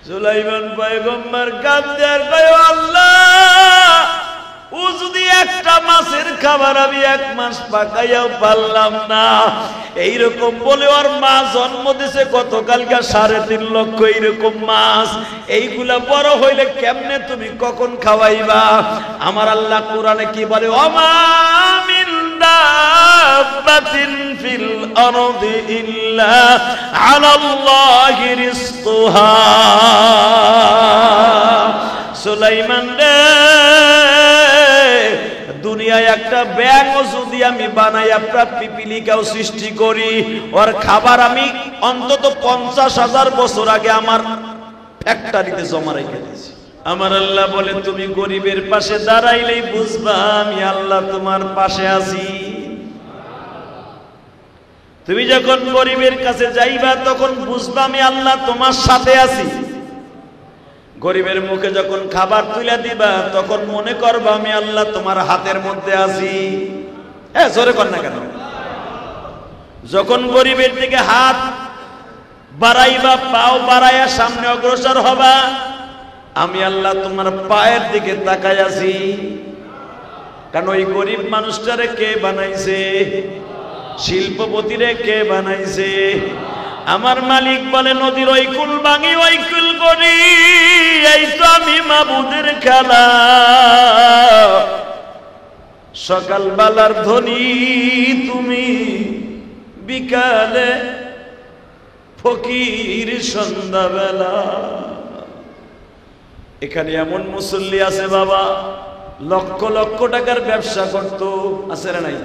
সুলাইমান পয়গম্বর কাঁদতে আর কয়, আল্লাহ, ও যদি একটা মাছের খাবার আমি 1 মাস পাকাইয়াও পারলাম না। এইরকম বলে ওর মা জন্ম দিছে গতকালকে 3.5 লক্ষ এইরকম মাছ। এইগুলা বড় হইলে কেমনে তুমি কখন খাওয়াইবা? আমার আল্লাহ কোরআনে কি বলে, ওমা মিন দাব্বাতিন ফিল আরদি ইল্লা আলাল্লাহি রিজকুহা। সুলাইমান রে, দুনিয়ায় একটা ব্যাঙও যদি আমি বানাই, আপনার পিপিলিকাও সৃষ্টি করি, ওর খাবার আমি অন্তত 50,000 বছর আগে আমার ফ্যাক্টরিতে জমা রেখে দিয়েছি। আমার আল্লাহ বলে, তুমি গরিবের পাশে দাঁড়াইলেই বুঝবা আমি আল্লাহ তোমার পাশে আছি। তুমি যখন গরিবের কাছে যাইবা তখন বুঝবা আমি আল্লাহ তোমার সাথে আছি। গরিবের মুখে যখন খাবার তুলে দিবা তখন মনে করবা আমি আল্লাহ তোমার হাতের মধ্যে আছি। জোরে কর না কেন? যখন গরিবের দিকে হাত বাড়াইবা, পাও বাড়াইয়া সামনে অগ্রসর হবা, আমি আল্লাহ তোমার পায়ের দিকে তাকাই আছি। কারণ ওই গরিব মানুষটারে কে বানাইছে? শিল্পপতিরে কে বানাইছে? আমার মালিক বলে, নদীর ওই কুল ভাঙি ওই কুল করি, এই তো আমি মাবুদের খেলা। সকালবেলার ধনী তুমি, বিকালে ফকির সন্ধ্যাবেলা। এখানে এমন মুসল্লি আছে বাবা, লক্ষ লক্ষ টাকার ব্যবসা করত, আছে না নাই?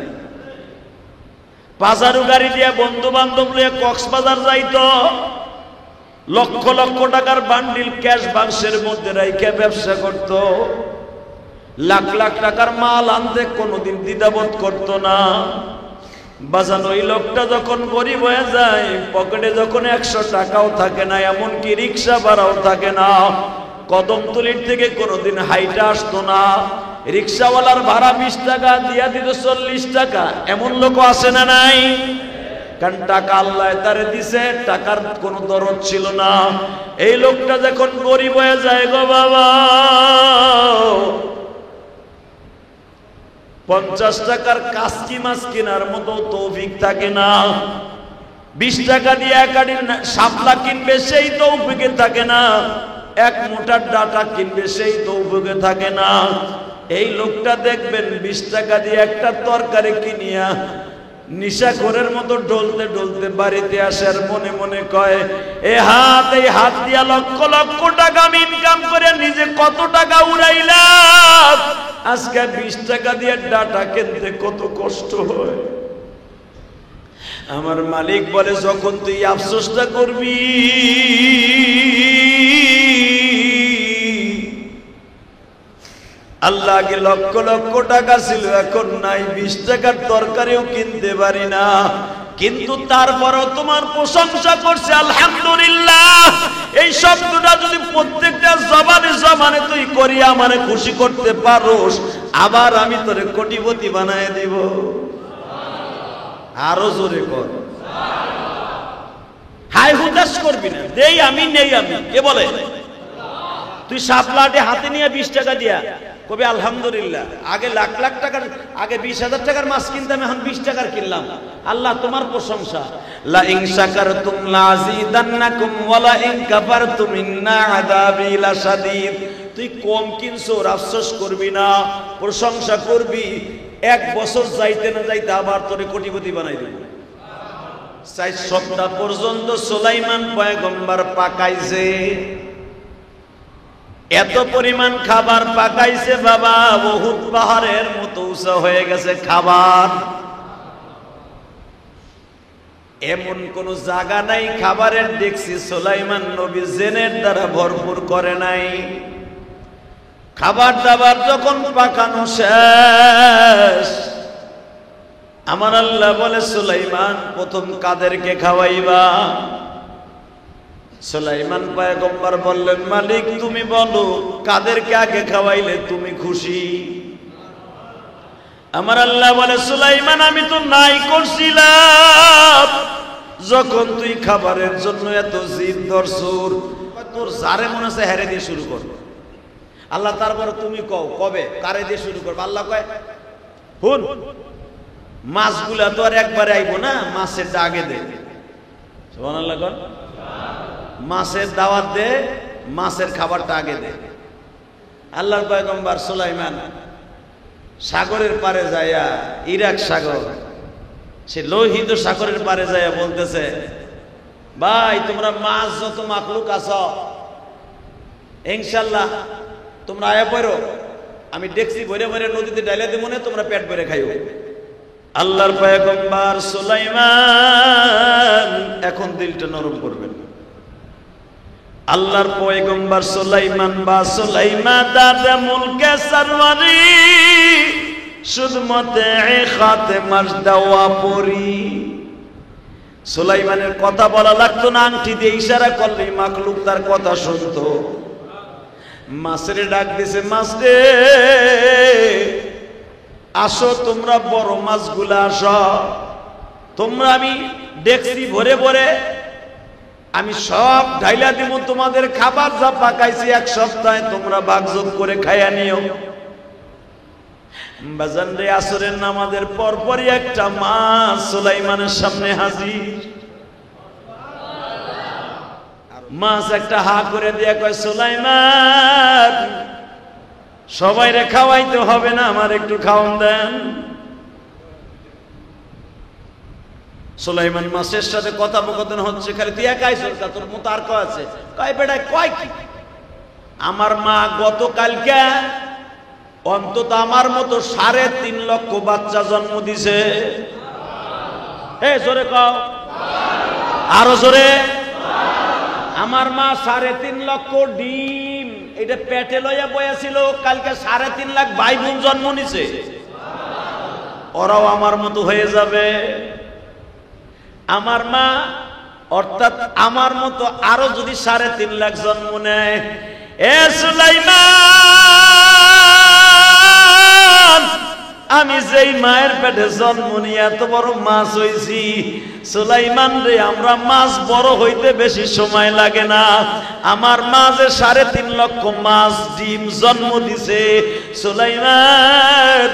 বাজারু গাড়ি দিয়ে বন্ধু বান্ধব লিয়ে কক্সবাজার যাইতো, লক্ষ লক্ষ টাকার বান্ডিল ক্যাশ বাক্সের মধ্যে রাইখে ব্যবসা করত, লাখ লাখ টাকার মাল আনতে কোনোদিন দ্বিধাবোধ করত না। বাজানো ওই লোকটা যখন গরিব হয়ে যায়, পকেটে যখন 100 টাকাও থাকে না, এমনকি রিক্সা ভাড়াও থাকে না, কদমতলির থেকে কোনোদিন হাইটা আসতো না, রিক্সাওয়ালার ভাড়া 20 টাকা দিয়া দিত 40 টাকা, এমন লোক আছে না নাই? কারণ টাকা আল্লাহ তারে দিছে, টাকার কোনো দরদ ছিল না। এই লোকটা যখন গরিব হয়ে যায় গো বাবা, 50 টাকার কাচকি মাছ কেনার মতো তৌফিক থাকে না, 20 টাকা দিয়ে একাডি শাপলা কিনবে সেই তৌফিকে থাকে না, 1 মুঠা ডাটা কিনবে সেই তৌফিকে থাকে না। এই লোকটা দেখবেন 20 টাকা দিয়ে একটা তরকারি কিনিয়া নিশাখোরের মতো ডলতে ডলতে বাড়িতে আসে, আর মনে মনে কয়, এই হাত দিয়া লক্ষ লক্ষ টাকা আমি ইনকাম করে নিজে কত টাকা উড়াইলাম, আজকে 20 টাকা দিয়ে ডাটা কিনতে কত কষ্ট হয়। আমার মালিক বলে, যখন তুই আফসোসটা করবি, আল্লাহ আগে লক্ষ লক্ষ টাকা ছিল, এখন নাই, 20 টাকার তরকারিও কিনতে পারি না, কিন্তু তারপরও তোমার প্রশংসা করছে আলহামদুলিল্লাহ। এই শব্দটা যদি প্রত্যেকটা জবানে তুই করি আমারে খুশি করতে পারোস, আবার আমি তোরে কোটিপতি বানায় দিব। আরো জোরে কর, হাই হুতাশ করবি না, দেই আমি নেই আমি। কে বলে? তুই শাপলাটে হাতে নিয়ে 20 টাকা দিয়া কবি আলহামদুলিল্লাহ। আগে লাখ লাখ টাকার, আগে 20,000 টাকার মাছ কিনতাম, এখন 20 টাকার কিনলাম, আল্লাহ তোমার প্রশংসা। লা ইন শাকারতুম লাযিদান্নাকুম ওয়া লা ইন কাফারতুম ইন্না আযাবি লাশাদীদ। তুই কম কিনছো, আফসোস করবি না, প্রশংসা করবি। 1 বছর যাইতে না যাইতে আবার তোরে কোটিপতি বানাই দেব। 4 সপ্তাহ পর্যন্ত সুলাইমান পয়গম্বর পাকাইছে, এত পরিমাণ খাবার পাকাইছে বাবা, বহুত পাহাড়ের মতো উঁচা হয়ে গেছে খাবার। এমন কোন জায়গা নাই খাবারের দেখছি সুলাইমান নবী জেনের দ্বারা ভরপুর করে নাই। খাবার দাবার যখন পাকানো শেষ, আমার আল্লাহ বলে, সুলাইমান প্রথম কাদেরকে খাওয়াইবা? সুলাইমান পয়গম্বর বললেন, মালিক তুমি বলো কাদেরকে আগে খাওয়াইলে তুমি খুশি? আমার আল্লাহ বলে, সুলাইমান আমি তো নাই করছিলাম, যখন তুই খাবারের জন্য এত জিদ ধরছুর, তোর যারে মনে আছে হেরে দিয়ে শুরু কর। আল্লাহ তারপরে তুমি কও কবে কারে দিয়ে শুরু করবে। আল্লাহ কয় হুন মাছগুলা তো আর একবারে আইবো না, মাছেরটা আগে দে। সুবহানাল্লাহ কোন মাছের দাওয়াত দে, মাছের খাবারটা আগে দে। আল্লাহর পয়গম্বর সুলাইমান সাগরের পারে যাইয়া, ইরাক সাগর, সে লোহিত সাগরের পারে যাইয়া বলতেছে, ভাই তোমরা মাছ যত মাখলুক আছো ইনশাআল্লাহ তোমরা আয়া পড়ো, আমি ডেকসি ভরে ভরে নদীতে ডাইলা দেব না, তোমরা পেট ভরে খাইও। আল্লাহর পয়গম্বর সুলাইমান এখন দিলটা নরম করবেন। আল্লাহর পয়গম্বর সুলাইমান বা সুলাইমান দাদা মুলকে সরওয়ারি সুদমতে খাতে মাসদাওয়া পরি। সুলাইমানের কথা বলা লাগতো না, আংটি দিয়ে ইশারা করলেই মাখলুক তার কথা শুনতো। মাছের ডাক দিছে, মাছ রে আসো তোমরা বড় মাছগুলা আসো, তোমরা আমি ডেকসি ভরে ভরে আমি সব ঢাইলা দিব, তোমাদের খাবার যা পাকাইছি এক সপ্তাহে তোমরা ভাগযোগ করে খাইয়া নিও। বাজান রে আসরের নামাজের পরপরই একটা মাছ সুলাইমানের সামনে হাজির। মাছ একটা হা করে দিয়ে কয়, সুলাইমান সবাইরে খাওয়াইতে হবে না, আমার একটু খাওয়ান দেন। সুলাইমান মাছের সাথে কথোপকথন হচ্ছে, খালি তুই একাই সরকার, তোর মতো আর কেউ আছে? কয় বেটা কয় কি, আমার মা গতকালকে অন্তত আমার মতো 3.5 লক্ষ বাচ্চা জন্ম দিছে। জোরে কও, আরো জোরে। আমার মা 3.5 লক্ষ ডিম এটা পেটে লইয়া বয়াছিল, কালকে 3.5 লাখ ভাই বোন জন্ম নিছে, ওরাও আমার মতো হয়ে যাবে। আমার মা অর্থাৎ আমার মতো আরো যদি 3.5 লাখ জন্ম নেয়, এ সুলাইমান আমি যেই মায়ের পেটে জন্ম নিয়ে এত বড় মাছ হইছি, সুলাইমান রে আমরা মাছ বড় হইতে বেশি সময় লাগে না, আমার মা যে 3.5 লক্ষ মাছ ডিম জন্ম দিছে, সুলাইমান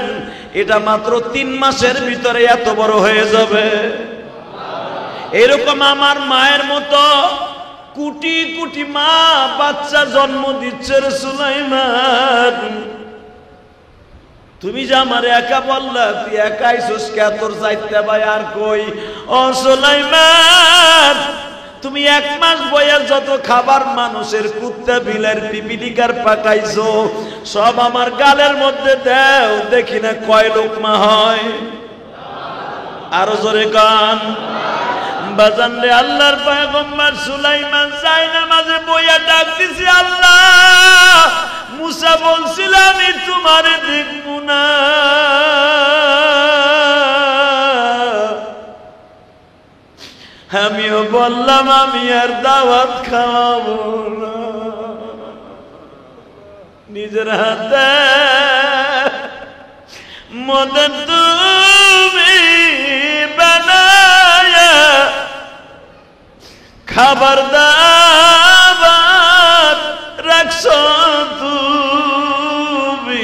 এটা মাত্র 3 মাসের ভিতরে এত বড় হয়ে যাবে। এরকম আমার মায়ের মতো কোটি কোটি মা বাচ্চা জন্ম দিচ্ছে রে সুলাইমান। তুমি যে আমার একা বললা, তুই একাই সুস্কা, তোর যাইতে ভাই আর কই? ও সুলাইমান তুমি 1 মাস বয়স যত খাবার মানুষের কুত্তা বিলার পিপিলিকার পাকাইছো, সব আমার গালের মধ্যে দাও, দেখি না কয় লোকমা হয়। আরো জোরে গান বাজান রে। আল্লাহর পয়গম্বর সুলাইমান যায় নামাজে বইয়া ডাক দিছে, আল্লাহ মুসা বলছিল আমি তোমারে দেখব না, আমিও বললাম আমি আর দাওয়াত খাওয়াবো না, নিজের হাতে মদন তুমি বানায়া খাবার দাবার রাখছ তুমি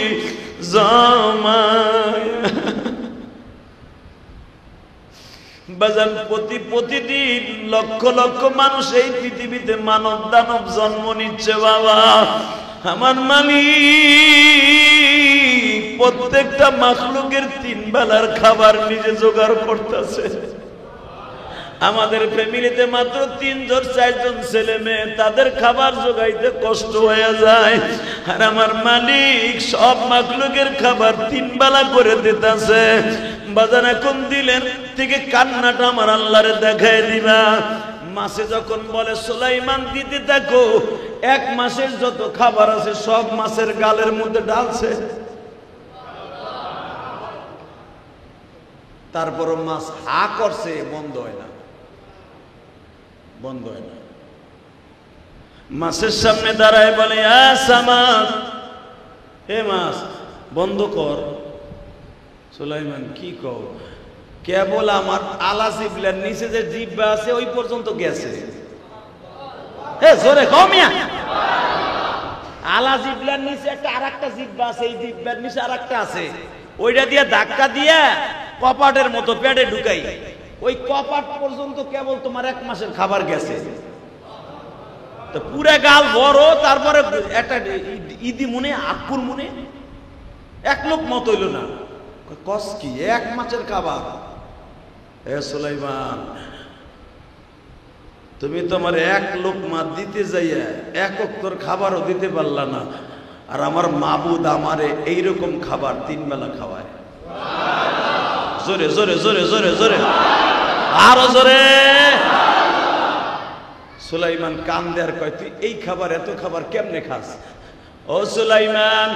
জমায়া। বাজান প্রতিদিন লক্ষ লক্ষ মানুষ এই পৃথিবীতে মানব দানব জন্ম নিচ্ছে বাবা। আমার মালিক প্রত্যেকটা মাখলুকের 3 বেলার খাবার নিজে জোগাড় করতেছে। আমাদের ফ্যামিলিতে মাত্র 3 জন 4 জন ছেলে মেয়ে, তাদের খাবার জোগাইতে কষ্ট হয়ে যায়, আর আমার মালিক সব মাখলুকের খাবার 3 বেলা করে দিতেছে। বাজান এখন দিলেন থেকে কান্নাটা আমার আল্লাহরে দেখায় দিবা। মাসে যখন বলে সুলাইমান দিতে থাকো, 1 মাসের যত খাবার আছে সব মাছের গালের মধ্যে ঢালছে, তারপরও মাছ হা করছে, বন্ধ হয় না, বন্ধ হয় না। মাছের সামনে দাঁড়ায় বলে, সামাদ হে মাছ বন্ধ কর। সুলাইমান কি কও? কেবল আমার আলা জিবলার নিচে যে জিব্বা আছে ওই পর্যন্ত গেছে, জোরে কও মিয়া। আলা জিবলার নিচে একটা আরেকটা জিব্বা আছে, এই জিব্বার নিচে আরেকটা আছে, ওইটা দিয়ে ধাক্কা দিয়ে কপাটের মতো পেটে ঢুকাই, ওই কপাট পর্যন্ত কেবল তোমার 1 মাসের খাবার গেছে। তো পুরা গাল বড়, তারপরে একটা ইদি মনে আকুল মনে 1 লোক মত হইল না। কস কি 1 মাসের খাবার? এ সুলাইমান, তুমি তোমার 1 লোকমা দিতে যাইয়া 1 ওয়াক্তের খাবারও দিতে পারলা না, আর আমার মাবুদ আমারে এইরকম খাবার 3 বেলা খাওয়ায়। জোরে জোরে জোরে জোরে জোরে, আরো জোরে। সুলাইমান কান্দে আর কয়, তুই এই খাবার, এত খাবার কেমনে খাস? ও সুলাইমান,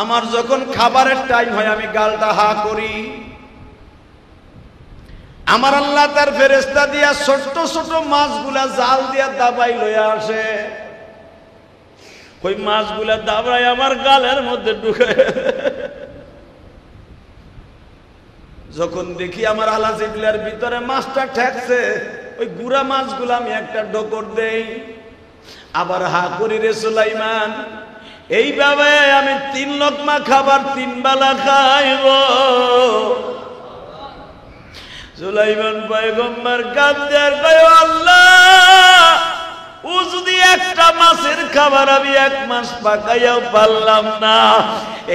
আমার যখন খাবারের টাইম হয় আমি গালটা হা করি, আমার আল্লাহ তার ফেরেশতা দিয়া ছোট ছোট মাছগুলা জাল দিয়া দাবাই লইয়া আসে, ওই মাছগুলা দাবাই আমার গালের মধ্যে ঢুকে। যখন দেখি আমার আলা জিবলার ভিতরে মাছটা ঠেকছে, ওই গুড়া মাছগুলো আমি একটা ডকর দেই, আবার হা করি রে সুলাইমান, এইভাবে আমি 3 লোকমা খাবার 3 বেলা খাইব। সুলাইমান পয়গম্বর কাঁদতে আর কয়, আল্লাহ, ও যদি একটা মাছের খাবার আমি 1 মাস পাকাইয়াও পারলাম না।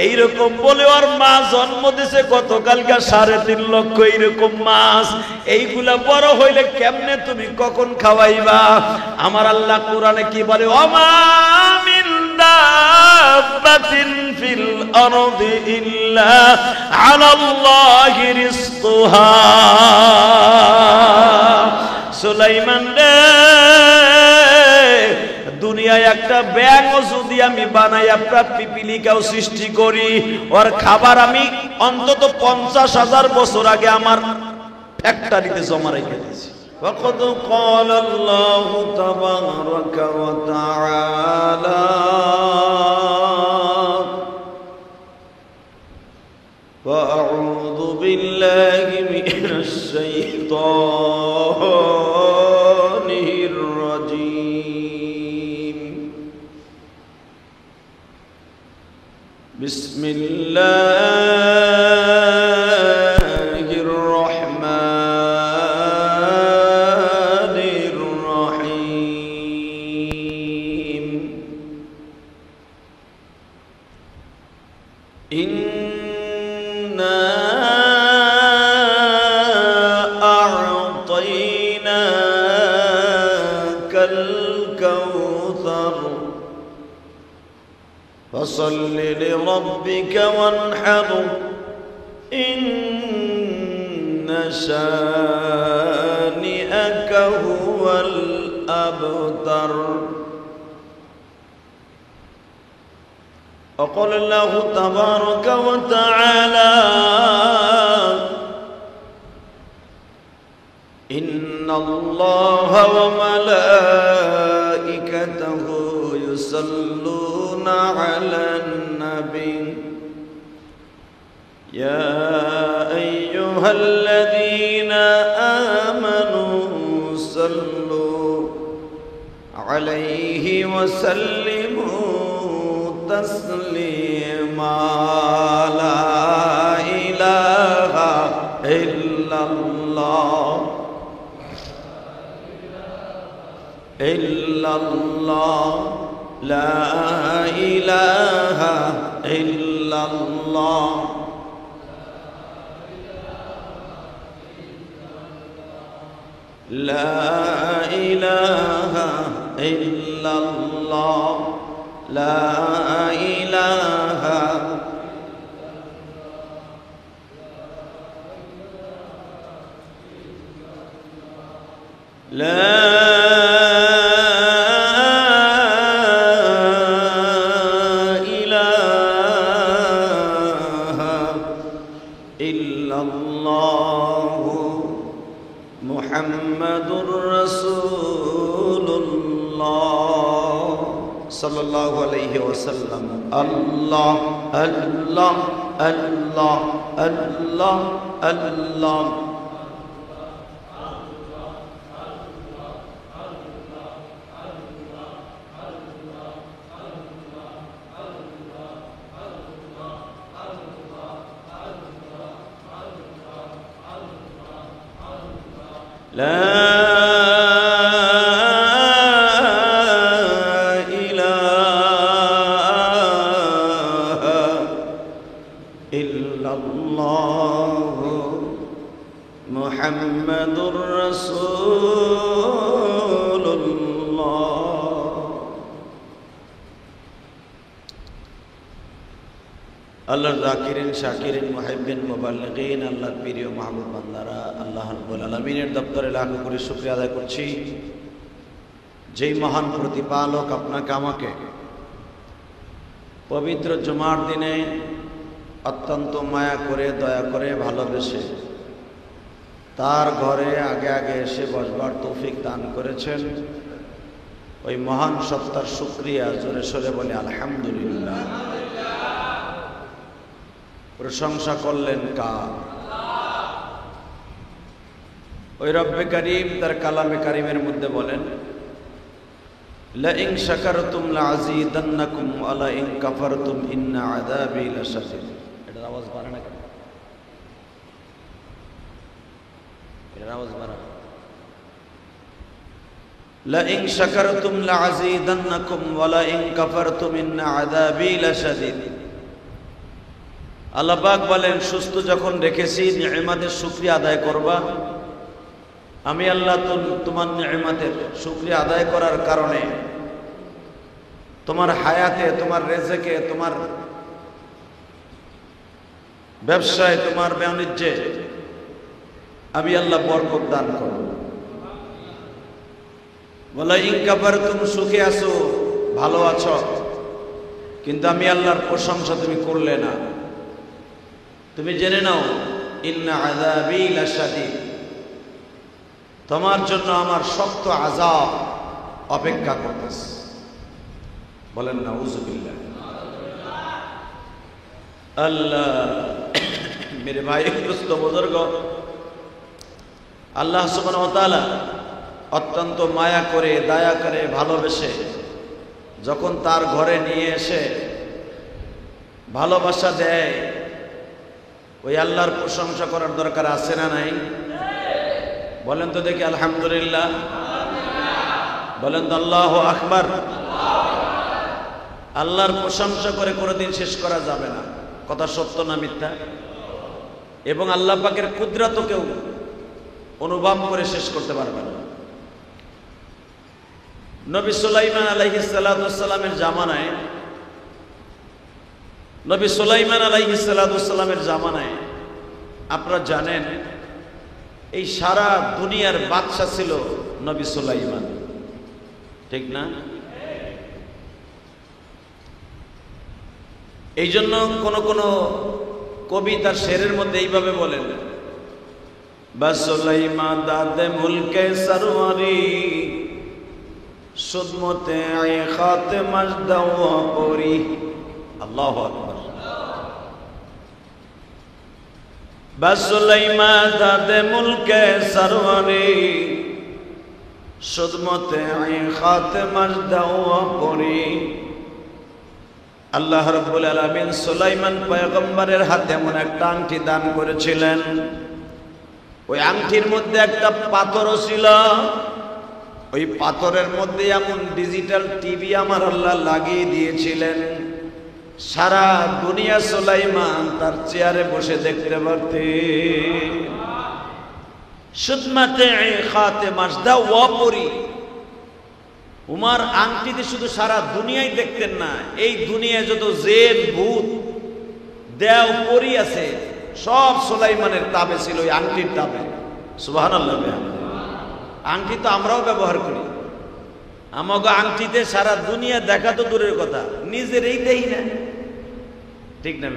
এইরকম বলে ওর মা জন্ম দিছে গতকালকে 3.5 লক্ষ এইরকম মাছ, এইগুলা বড় হইলে কেমনে তুমি কখন খাওয়াইবা? আমার আল্লাহ কোরআনে কি বলে? ওমা মিন দাব্বাতিন ফিল আরদি ইল্লা আলাল্লাহি রিজকুহা। সুলাইমান রে, দুনিয়ায় একটা ব্যাঙও যদি আমি বানাই, আপনার পিপিলিকাও সৃষ্টি করি, ওর খাবার আমি অন্তত 50,000 বছর আগে আমার ফ্যাক্টরিতে জমা রেখে দিয়েছি। وقد قال الله تبارك وتعالى وأعوذ بالله من الشيطان الرجيم بسم الله الرحمن الرحيم إنا أعطيناك الكوثر فصل لربك وانحر إن شانئك هو الأبتر. وقال الله تبارك وتعالى إن الله وملائكته يصلون على النبي يا أيها الذين آمنوا صلوا عليه وسلموا تسليما. لا إله إلا الله إلا الله لا إله إلا الله لا إله إلا الله لا إله لا সাল্লাল্লাহু আলাইহি ওয়াসাল্লাম। আল্লাহ আল্লাহ আল্লাহ আল্লাহ আল্লাহ লা ইলাহা ইল্লাল্লাহ মুহাম্মাদুর রাসূলুল্লাহ। আল্লাহর যাকিরিন শাকিরিন মুহিব্বিন মুবাল্লিগিন, আল্লাহর প্রিয় মাহবুব বান্দারা, আল্লাহ রাব্বুল আলামিনের দপ্তরে লাখ কোটি শুকরিয়া আদায় করছি, যেই মহান প্রতিপালক আপনাকে আমাকে পবিত্র জুমার দিনে অত্যন্ত মায়া করে, দয়া করে, ভালোবেসে তার ঘরে আগে আগে এসে বসবার তৌফিক দান করেছেন। ওই মহান সত্তার শুকরিয়া জোরে সোরে বলে আলহামদুলিল্লাহ। প্রশংসা করলেন কার? ওই রব্বে কারীম তার কালামে কারীমের মধ্যে বলেন, লা ইন শাকারতুম লাযীদান্নাকুম ওয়া লা ইন কাফারতুম ইন্না আযাবি লাশাদীদ। এটার আওয়াজ বাড়ে না কেন? এটার আওয়াজ বাড়া। লা ইন শাকারতুম লাযীদান্নাকুম ওয়া লা ইন কাফারতুম ইন্না আযাবি লাশাদীদ। আল্লাহ পাক বলেন, সুস্থ যখন রেখেছি নিয়ামতের শুকরিয়া আদায় করবা। আমি আল্লাহ তোমার নিয়ামতের শুকরিয়া আদায় করার কারণে তোমার হায়াতে, তোমার রেজেকে, তোমার ব্যবসায়, তোমার বাণিজ্যে আমি আল্লাহ বরকত দান করব। বলা ইন কাফারতুম, সুখে আছো, ভালো আছো, কিন্তু আমি আল্লাহর প্রশংসা তুমি করলে না। তুমি জেনে নাও, ইন্না আযাবি লাশাদীদ, তোমার জন্য আমার শক্ত আযাব অপেক্ষা করতেছে। বলেন নাউযুবিল্লাহ। আল্লাহ মেরে ভাই দোস্ত বুজুর্গ, আল্লাহ সুবহানাহু ওয়া তাআলা অত্যন্ত মায়া করে, দয়া করে, ভালোবেসে যখন তার ঘরে নিয়ে এসে ভালোবাসা দেয়, ওই আল্লাহর প্রশংসা করার দরকার আছে না নাই? বলেন তো দেখি আলহামদুলিল্লাহ। বলেন তো আল্লাহু আকবার। আল্লাহর প্রশংসা করে কোনোদিন শেষ করা যাবে না। কথা সত্য না মিথ্যা? এবং আল্লাহ পাকের কুদরতও কেউ অনুভব করে শেষ করতে পারবে না। নবী সুলাইমান আলাইহিস সালামের জামানায়, নবী সুলাইমান আলাইহিস সালামের জামানায় আপনারা জানেন এই সারা দুনিয়ার বাদশা ছিল নবী সুলাইমান, ঠিক না? এই জন্য কোন কোন কবি তার শেরের মধ্যে এইভাবে বলেন, বা সুলাইমান দাদে মুলকে সরওয়ারি সুদমতে আই খাতেমাস দাওয়া পরি। আল্লাহু আকবার। বা সুলাইমান দাদে মুলকে সরওয়ারি সুদমতে আই খাতেমাস দাওয়া পরি। আল্লাহ রাব্বুল আলামিন সুলাইমান পয়গম্বরের হাতে এমন একটা আংটি দান করেছিলেন, ওই আংটির মধ্যে একটা পাথরও ছিল। ওই পাথরের মধ্যে এমন ডিজিটাল টিভি আমার আল্লাহ লাগিয়ে দিয়েছিলেন, সারা দুনিয়া সুলাইমান তার চেয়ারে বসে দেখতে পারতেন। সুদমাতে খাতেমাস দাওয়া পরি। উমার আংটিতে শুধু সারা দুনিয়ায় দেখতেন না, এই দুনিয়ায় যত জেন ভূত দেও পরি আছে সব সুলাইমানের তাবে ছিল, ওই আংটির তাবে। সুবহানাল্লাহ। আংটি তো আমরাও ব্যবহার করি, আমাকে আংটিতে সারা দুনিয়া দেখা তো দূরের কথা, নিজেরই দেই না, ঠিক না?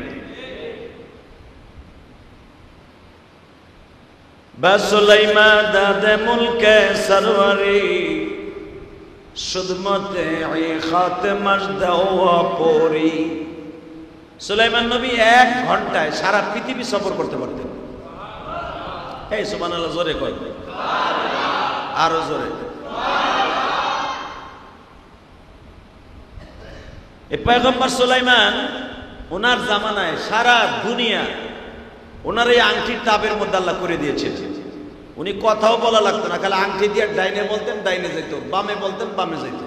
বা সুলাইমান দাদে মুলকে সরওয়ারি সুদমতে আই খাতেমাস দাওয়া পরি। সুলাইমান নবী 1 ঘন্টায় সারা পৃথিবী সফর করতে পারতেন। এই সুবহানাল্লাহ জোরে কয়, আরো জোরে। এই পয়গম্বর সুলাইমান ওনার জামানায় সারা দুনিয়া ওনার এই আংটির তাবের মধ্যে আল্লাহ করে দিয়েছে। উনি কথাও বলা লাগতো না, খালি আংটি দিয়ে ডাইনে বলতেন ডাইনে যেত, বামে বলতেন বামে যেত।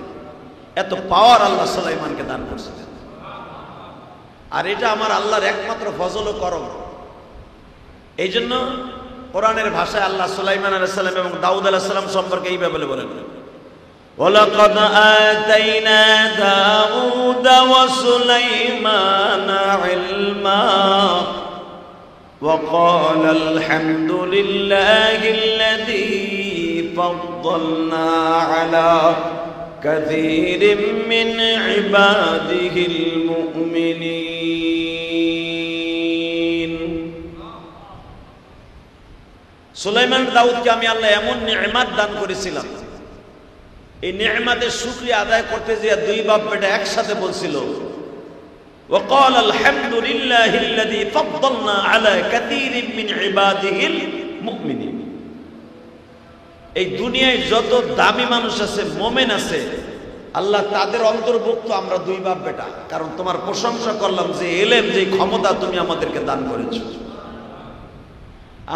এত পাওয়ার আল্লাহ সুলাইমানকে দান করছিলেন। আর এটা আমার আল্লাহর একমাত্র ফজল ও করম। এই জন্য কোরআনের ভাষায় আল্লাহ সুলাইমান আলাইহিস সালাম এবং দাউদ আলাইহিস সালাম সম্পর্কে এইভাবে বলেন, ওয়ালাকাদ আতাইনা দাউদ ওয়া সুলাইমানা ইলমা ওয়া ক্বালা আলহামদুলিল্লাহিল্লাযী ফাদ্দালনা আলা কাসীরিম মিন ইবাদিহিল মুমিনিন। সুলাইমান দাউদকে আমি আল্লাহ এমন নিয়ামত দান করেছিলাম, এই নিয়ামতের শুকরিয়া আদায় করতে যে দুই বাপ বেটা একসাথে বলছিল, ওয়া ক্বালা আলহামদুলিল্লাহিল্লাযী ফাদ্দালনা আলা কাসীরিম মিন ইবাদিহিল মুমিনিন। এই দুনিয়ায় যত দামি মানুষ আছে, মুমিন আছে, আল্লাহ তাদের অন্তর্ভুক্ত আমরা দুই বাপ বেটা। কারণ তোমার প্রশংসা করলাম যে এলেম, যে ক্ষমতা তুমি আমাদেরকে দান করেছো।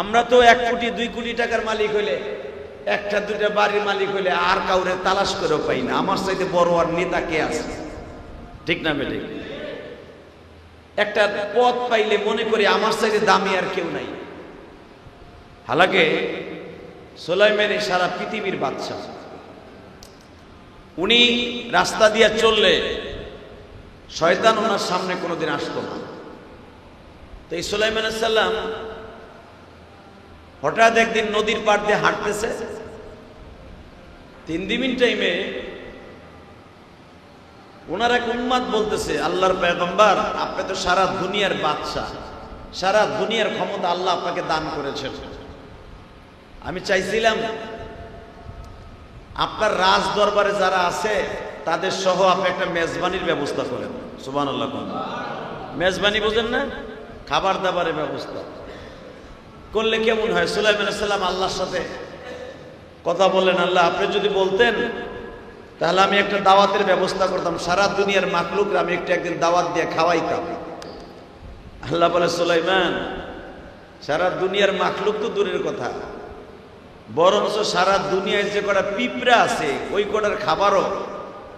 আমরা তো 1 কোটি 2 কোটি টাকার মালিক হইলে, একটা দুটা বাড়ির মালিক হইলে আর কাউরে তালাশ করেও পাই না। আমার চাইতে বড় আর নেতা কে আছে? ঠিক না বেটে? একটা পদ পাইলে মনে করি আমার চাইতে দামি আর কেউ নাই। হালাকে সুলাইমান সারা পৃথিবীর বাদশা। উনি রাস্তা দিয়ে চললে শয়তান ওনার সামনে কোনোদিন আসতো না। তো এই সুলাইমান আলাইহিস সালাম হঠাৎ একদিন নদীর পাড় দিয়ে হাঁটতেছে, 3 দিন টাইমে ওনার এক উম্মত বলতেছে, আল্লাহর পয়গম্বর, আপনি তো সারা দুনিয়ার বাদশা, সারা দুনিয়ার ক্ষমতা আল্লাহ আপনাকে দান করেছেন। আমি চাইছিলাম আপনার রাজ দরবারে যারা আছে তাদের সহ আপনি একটা মেজবানির ব্যবস্থা করেন। সুবহানাল্লাহ। মেজবানি বুঝেন না? খাবার দাবারের ব্যবস্থা করলে কেমন হয়? সুলাইমান আলাইহিস সালাম আল্লাহর সাথে কথা বলেন, আল্লাহ আপনি যদি বলতেন তাহলে আমি একটা দাওয়াতের ব্যবস্থা করতাম, সারা দুনিয়ার মাখলুকরা আমি একদিন দাওয়াত দিয়ে খাওয়াইতাম। আল্লাহ বলে, সুলাইমান, সারা দুনিয়ার মাখলুক তো দূরের কথা, বরঞ্চ সারা দুনিয়ায় যে কটা পিঁপড়া আছে ওই কটার খাবারও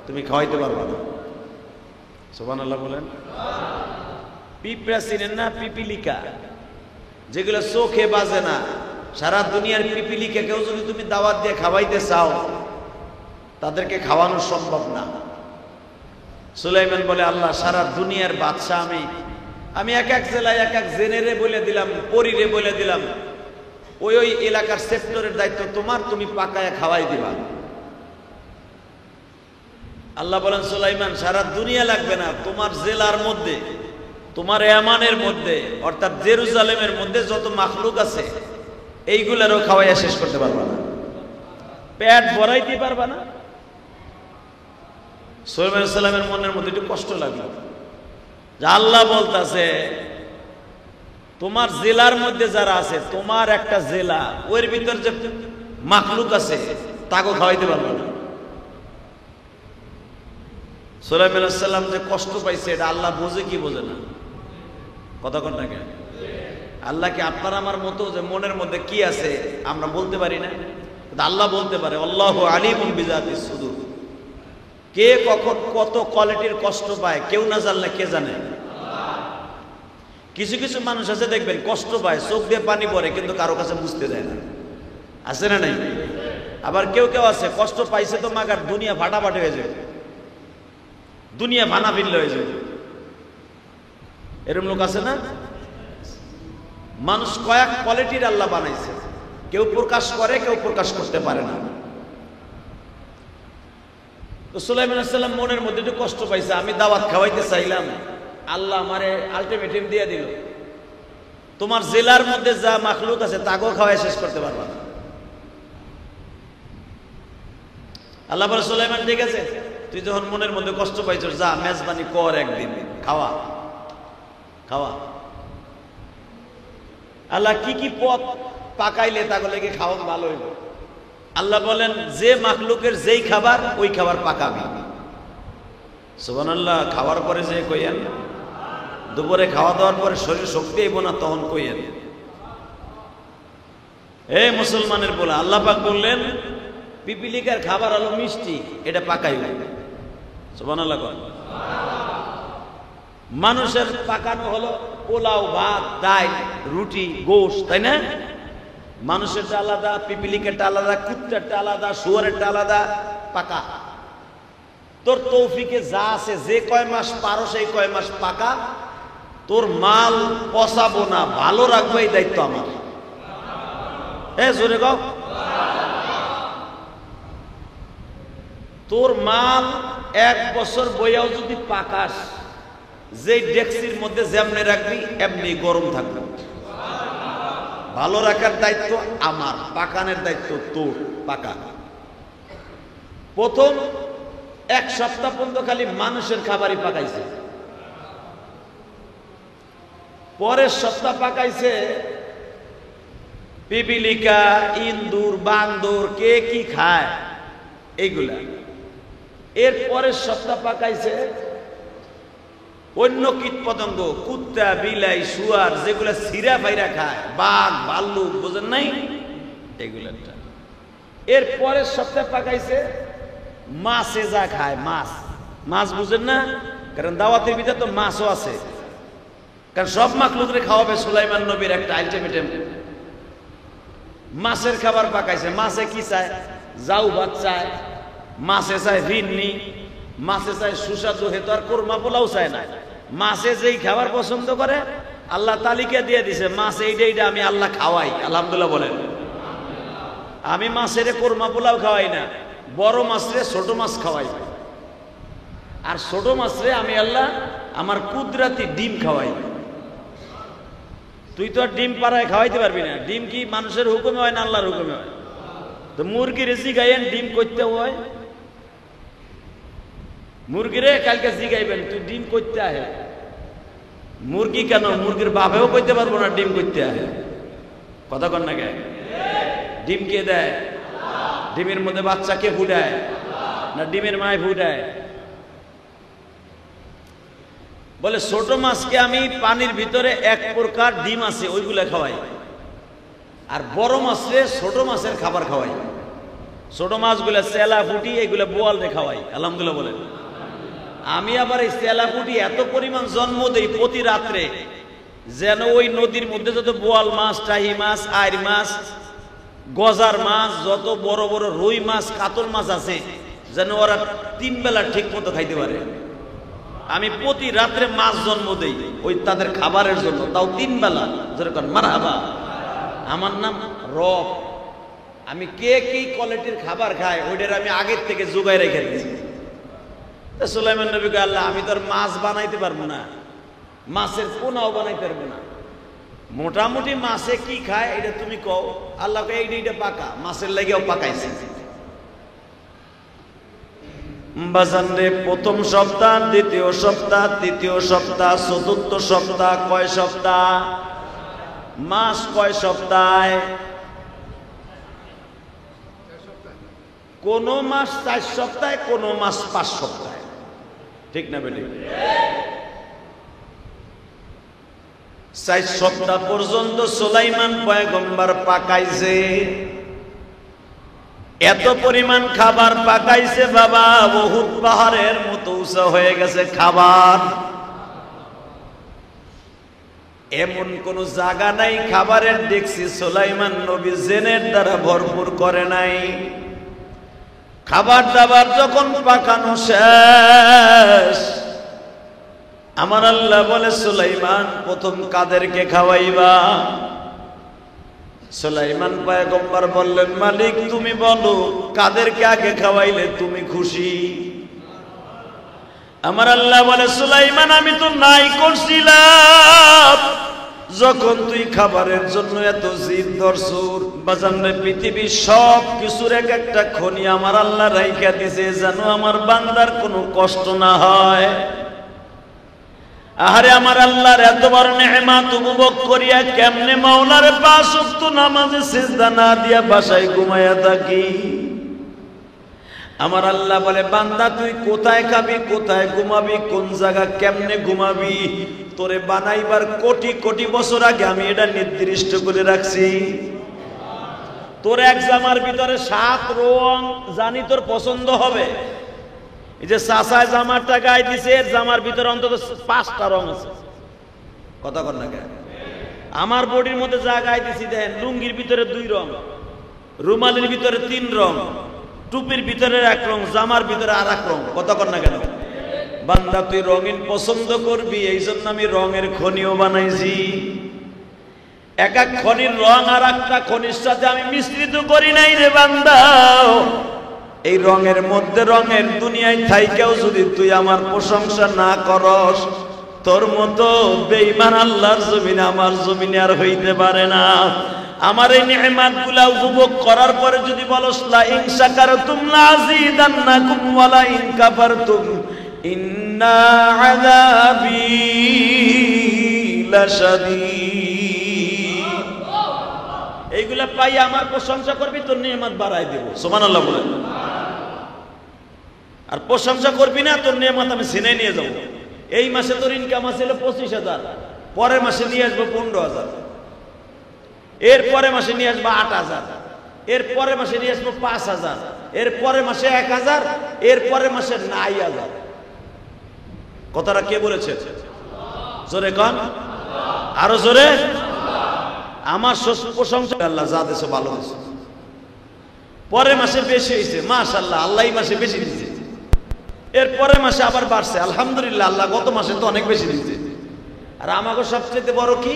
তুমি খাওয়াইতে পারবা না। সুবহানাল্লাহ বলেন। পিঁপড়া চিনেন না? পিপিলিকা, যেগুলো চোখে বাজে না, সারা দুনিয়ার পিপিলিকা কেউ যদি তুমি দাওয়াত দিয়ে খাওয়াইতে চাও তাদেরকে খাওয়ানো সম্ভব না। সুলাইমান বলে, আল্লাহ সারা দুনিয়ার বাদশা আমি এক এক জেলায় এক এক জেনেরে বলে দিলাম, পরীরে বলে দিলাম, ওই ওই এলাকার সেক্টরের দায়িত্ব তোমার, তুমি পাকায়া খাওয়াই দিবা। আল্লাহ বলেন, সুলাইমান সারা দুনিয়া লাগবে না, তোমার জেলার মধ্যে, তোমার ইয়ামানের মধ্যে অর্থাৎ জেরুজালেমের মধ্যে যত মাখলুক আছে এইগুলারও খাওয়াইয়া শেষ করতে পারবা না, পেট ভরাইতে পারবা না। সুলাইমান আলাইহিস সালামের মনের মধ্যে একটু কষ্ট লাগলো যে আল্লাহ বলতাছে তোমার জেলার মধ্যে যারা আছে, তোমার একটা জেলা, ওর ভিতর যে মাখলুক আছে তাকে খাওয়াইতে পারবে না। সুলাইমান আলাইহিস সালাম যে কষ্ট পাইছে এটা আল্লাহ বোঝে কি বোঝে না? কথা কোন না কেন? আল্লাহ কি আপনার আমার মতো যে মনের মধ্যে কি আছে আমরা বলতে পারি না? আল্লাহ বলতে পারে, আল্লাহু আলিমুম বিযাতিস সুদূর। কে কখন কত কোয়ালিটির কষ্ট পায় কেউ না জানলে কে জানে? কিছু কিছু মানুষ আছে দেখবেন কষ্ট পায়, চোখ দিয়ে পানি পড়ে, কিন্তু কারো কাছে বুঝতে দেয় না। আছে না নাই? আবার কেউ কেউ আছে কষ্ট পাইছে তো মাগার দুনিয়া ফাটাফাটি হয়ে যাবে, দুনিয়া ভানা ভিল্ল হয়ে যাবে। এরকম লোক আছে না? মানুষ কয়েক কোয়ালিটির আল্লাহ বানাইছে, কেউ প্রকাশ করে কেউ প্রকাশ করতে পারে না। তো সুলাইমান আলাইহিস সালাম মনের মধ্যে একটু কষ্ট পাইছে, আমি দাওয়াত খাওয়াইতে চাইলাম, আল্লাহ আমারে আলটিমেটাম দিয়ে দিল, তোমার জেলার মধ্যে যা মাখলুক আছে তাকেও খাওয়াই শেষ করতে পারবা না। আল্লাহ বলে, সুলাইমান ঠিক আছে, তুই যখন মনের মধ্যে কষ্ট পাইছ যা মেজবানি কর, একদিন খাওয়া খাওয়া। আল্লাহ কি কি পথ পাকাইলে তাগুলো খাওয়া ভালো হইব? আল্লাহ বলেন, যে মাখলুকের যেই খাবার ওই খাবার পাকাবি। সুবহানাল্লাহ। খাওয়ার পরে যে কইয়েন, দুপুরে খাওয়া দাওয়ার পরে শরীর শক্তি আইব না তখন কইয়েন, এ মুসলমানের বলে আল্লাহ পাক বললেন পিপিলিকার খাবার হলো মিষ্টি, এটা পাকাইবে। সুবহানাল্লাহ। মানুষের পাকানো হলো পোলাও, ভাত, ডাল, রুটি, গোশত, তাই না? মানুষেরটা আলাদা, পিপিলিকারটা আলাদা, কুত্তারটা আলাদা, শুয়ারেরটা আলাদা পাকা। তোর তৌফিকে যা আছে, যে কয় মাস পারো সেই কয় মাস পাকা। তোর মাল পচাবো না, ভালো রাখবো, এই দায়িত্ব আমার। জোরে গাও। তোর মাল 1 বছর বইয়াও যদি পাকাস, যে ডেক্সির মধ্যে যেমনি রাখবি এমনি গরম থাকবে। ভালো রাখার দায়িত্ব আমার, পাকানের দায়িত্ব তোর। পাকা প্রথম 1 সপ্তাহ পর্যন্ত খালি মানুষের খাবারই পাকাইছে, পরের সপ্তাহ পাকাইছে পিপিলিকা, ইন্দুর, বান্দর, কে কি খায় এইগুলা। এর পরের সপ্তাহ পাকাইছে অন্য কীট পতঙ্গ, কুত্তা, বিলাই, শুয়ার, যেগুলা সিরা ফাইরা খায়, বাঘ, ভাল্লুক, বুঝেন নাই এগুলা। এর পরের সপ্তাহে পাকাইছে মাছে যা খায়, মাছ। মাছ বুঝেন না? কারণ দাওয়াতের ভিতরে তো মাছও আছে, কারণ সব মাখলুকরে খাওয়াবে সুলাইমান নবীর একটা আইটেম। মাছের খাবার পাকাইছে। মাছে কি চায়? জাউ ভাত চায়, মাছে চায় ভিন্নি, মাছে চায় সুস্বাদু, হেতু আর কোরমা পোলাও চায় না। মাছে যেই খাবার পছন্দ করে আল্লাহ তালিকা দিয়ে দিছে, মাছ এইটা আমি আল্লাহ খাওয়াই। আলহামদুলিল্লাহ বলেন। আমি মাছের কোরমা পোলাও খাওয়াই না, বড় মাছরে ছোট মাছ খাওয়াই, আর ছোট মাছরে আমি আল্লাহ আমার কুদরাতি ডিম খাওয়াই। তুই তো আর ডিম পাড়ায় খাওয়াইতে পারবি না। ডিম কি মানুষের হুকুমে হয় না আল্লাহর হুকুমে হয়? তো মুরগি রেসি গাইয়েন ডিম করতে হয়। মুরগিরে কালকে জিগাইবেন তুই ডিম করতে আহে। মুরগি কেন, মুরগির বাপেও কইতে পারবো না ডিম করতে আহে। কথা কন না? ডিম কে দেয়? ডিমের মধ্যে বাচ্চা কে ফুটায়? না ডিমের মায় ফুটায়? বলে ছোট মাছকে আমি পানির ভিতরে 1 প্রকার ডিম আছে ওইগুলা খাওয়াই, আর বড় মাছরে ছোট মাছের খাবার খাওয়াই। ছোট মাছগুলা চেলা ফুটি এগুলা বোয়ালরে খাওয়াই। আলহামদুলিল্লাহ বলেন। আমি আবার এই চেলা ফুটি এত পরিমাণ জন্ম দেই প্রতি রাত্রে, যেন ওই নদীর মধ্যে যত বোয়াল মাছ, টাহি মাছ, আইর মাছ, গজার মাছ, যত বড় বড় রুই মাছ, কাতল মাছ আছে, যেন ওরা 3 বেলা ঠিক মতো খাইতে পারে। আমি প্রতি রাত্রে মাছ জন্ম দেই ওই তাদের খাবারের জন্য, তাও 3 বেলা। যেরকম মারহাবা। আমার নাম রব। আমি কে কি কোয়ালিটির খাবার খায় ওইটার আমি আগের থেকে জোগায় রেখে দিয়েছি। সুলাইমান নবীকে আল্লাহ আমি তোর মাছ বানাইতে পারবো না, মাছের পোনাও বানাইতে পারবো না, মোটামুটি মাছে কি খায় এটা তুমি কও। আল্লাহকে এইটা পাকা, মাছের লাগেও পাকাইছে। বাজারে প্রথম সপ্তাহ, দ্বিতীয় সপ্তাহ, তৃতীয় সপ্তাহ, চতুর্থ সপ্তাহ, কয় সপ্তাহ? মাস কয় সপ্তাহ? কোন মাস 4 সপ্তাহে, কোন মাস 5 সপ্তাহে। ঠিক না বেটি? 4 সপ্তাহ পর্যন্ত সুলাইমান পয়গম্বর পাকাইছে। এত পরিমাণ খাবার পাকাইছে বাবা, বহুত পাহাড়ের মতো উঁচা হয়ে গেছে খাবার। এমন কোন জায়গা নাই খাবারের দেখছি সুলাইমান নবী জেনের দ্বারা ভরপুর করে নাই। খাবার দাবার যখন পাকানো শেষ, আমার আল্লাহ বলে সুলাইমান প্রথম কাদেরকে খাওয়াইবা? সুলাইমান পয়গম্বর বললেন মালিক তুমি বলো কাদেরকে আগে খাওয়াইলে তুমি খুশি? আমার আল্লাহ বলে সুলাইমান আমি তো নাই করছিলাম যখন তুই খাবারের জন্য এত জিদ ধরছুর। বাজানে পৃথিবীর সব কিছুর এক একটা খনি আমার আল্লাহ রাইখা দিছে যেন আমার বান্দার কোনো কষ্ট না হয়। আরে আমার আল্লাহর এত বড় নেয়ামত উপভোগ করিয়া কেমনে মাওলার 5 ওয়াক্ত নামাজে সিজদা না দিয়া বাসায় ঘুমায়া থাকি? আমার আল্লাহ বলে বান্দা তুই কোথায় খাবি, কোথায় ঘুমাবি, কোন জায়গা কেমনে ঘুমাবি, তোরে বানাইবার কোটি কোটি বছর আগে আমি এটা নির্দিষ্ট করে রাখছি। তোর এক জামার ভিতরে 7 রং জানি তোর পছন্দ হবে। এই যে চাচায় জামারটা গায়ে দিছে, এর জামার ভিতরে অন্তত 5টা রং আছে। কথা কর না কেন? আমার বডির মধ্যে যা গায়ে দিছি দেখেন, লুঙ্গির ভিতরে 2 রং, রুমালের ভিতরে 3 রং, টুপির ভিতরে 1 রং, জামার ভিতরে আর 1 রং। কথা কর না কেন? বান্দা তুই রঙিন পছন্দ করবি, এই জন্য আমি রঙের খনিও বানাইছি। এক এক খনির রং আর একটা খনির সাথে আমি মিশ্রিত করি নাই রে বান্দা। এই রঙের মধ্যে রঙের দুনিয়ায় থাইকেও যদি তুই আমার প্রশংসা না করস, তোর মতো বেঈমান আল্লাহর জমিনে আমার জমিনে আর হইতে পারে না। আমার এই নেয়ামতগুলা উপভোগ করার পরে যদি বলস লা ইন শাকারতুম লাযীদান্নাকুম ওয়া লা ইন কাফারতুম ইন্না আযাবি লাশাদীদ, এইগুলা পাই আমার প্রশংসা করবি, তোর নেয়ামত বাড়াই দেব। সুবহানাল্লাহ বলেন। আর প্রশংসা করবি না, তোর নেয়ামত আমি ছিনাই নিয়ে যাব। এই মাসে তোর ইনকাম আছে 25,000, পরের মাসে নিয়ে আসবো 15,000, এর পরের মাসে নিয়ে আসবো 8,000, এর পরের মাসে নিয়ে আসবো 5,000, এর পরের মাসে 1,000, এর পরের মাসে 9,000। কথাটা কে বলেছে? জোরে কন, আরো জোরে। আমার প্রশংসা আল্লাহ যা দেশে ভালো দিয়েছে। পরের মাসে বেশি হয়েছে, মাশাআল্লাহ, আল্লাহ এই মাসে বেশি দিয়েছে। এর পরের মাসে আবার বাড়ছে, আলহামদুলিল্লাহ, আল্লাহ গত মাসে তো অনেক বেশি দিয়েছে। আর আমাকে সবচেয়ে বড় কি?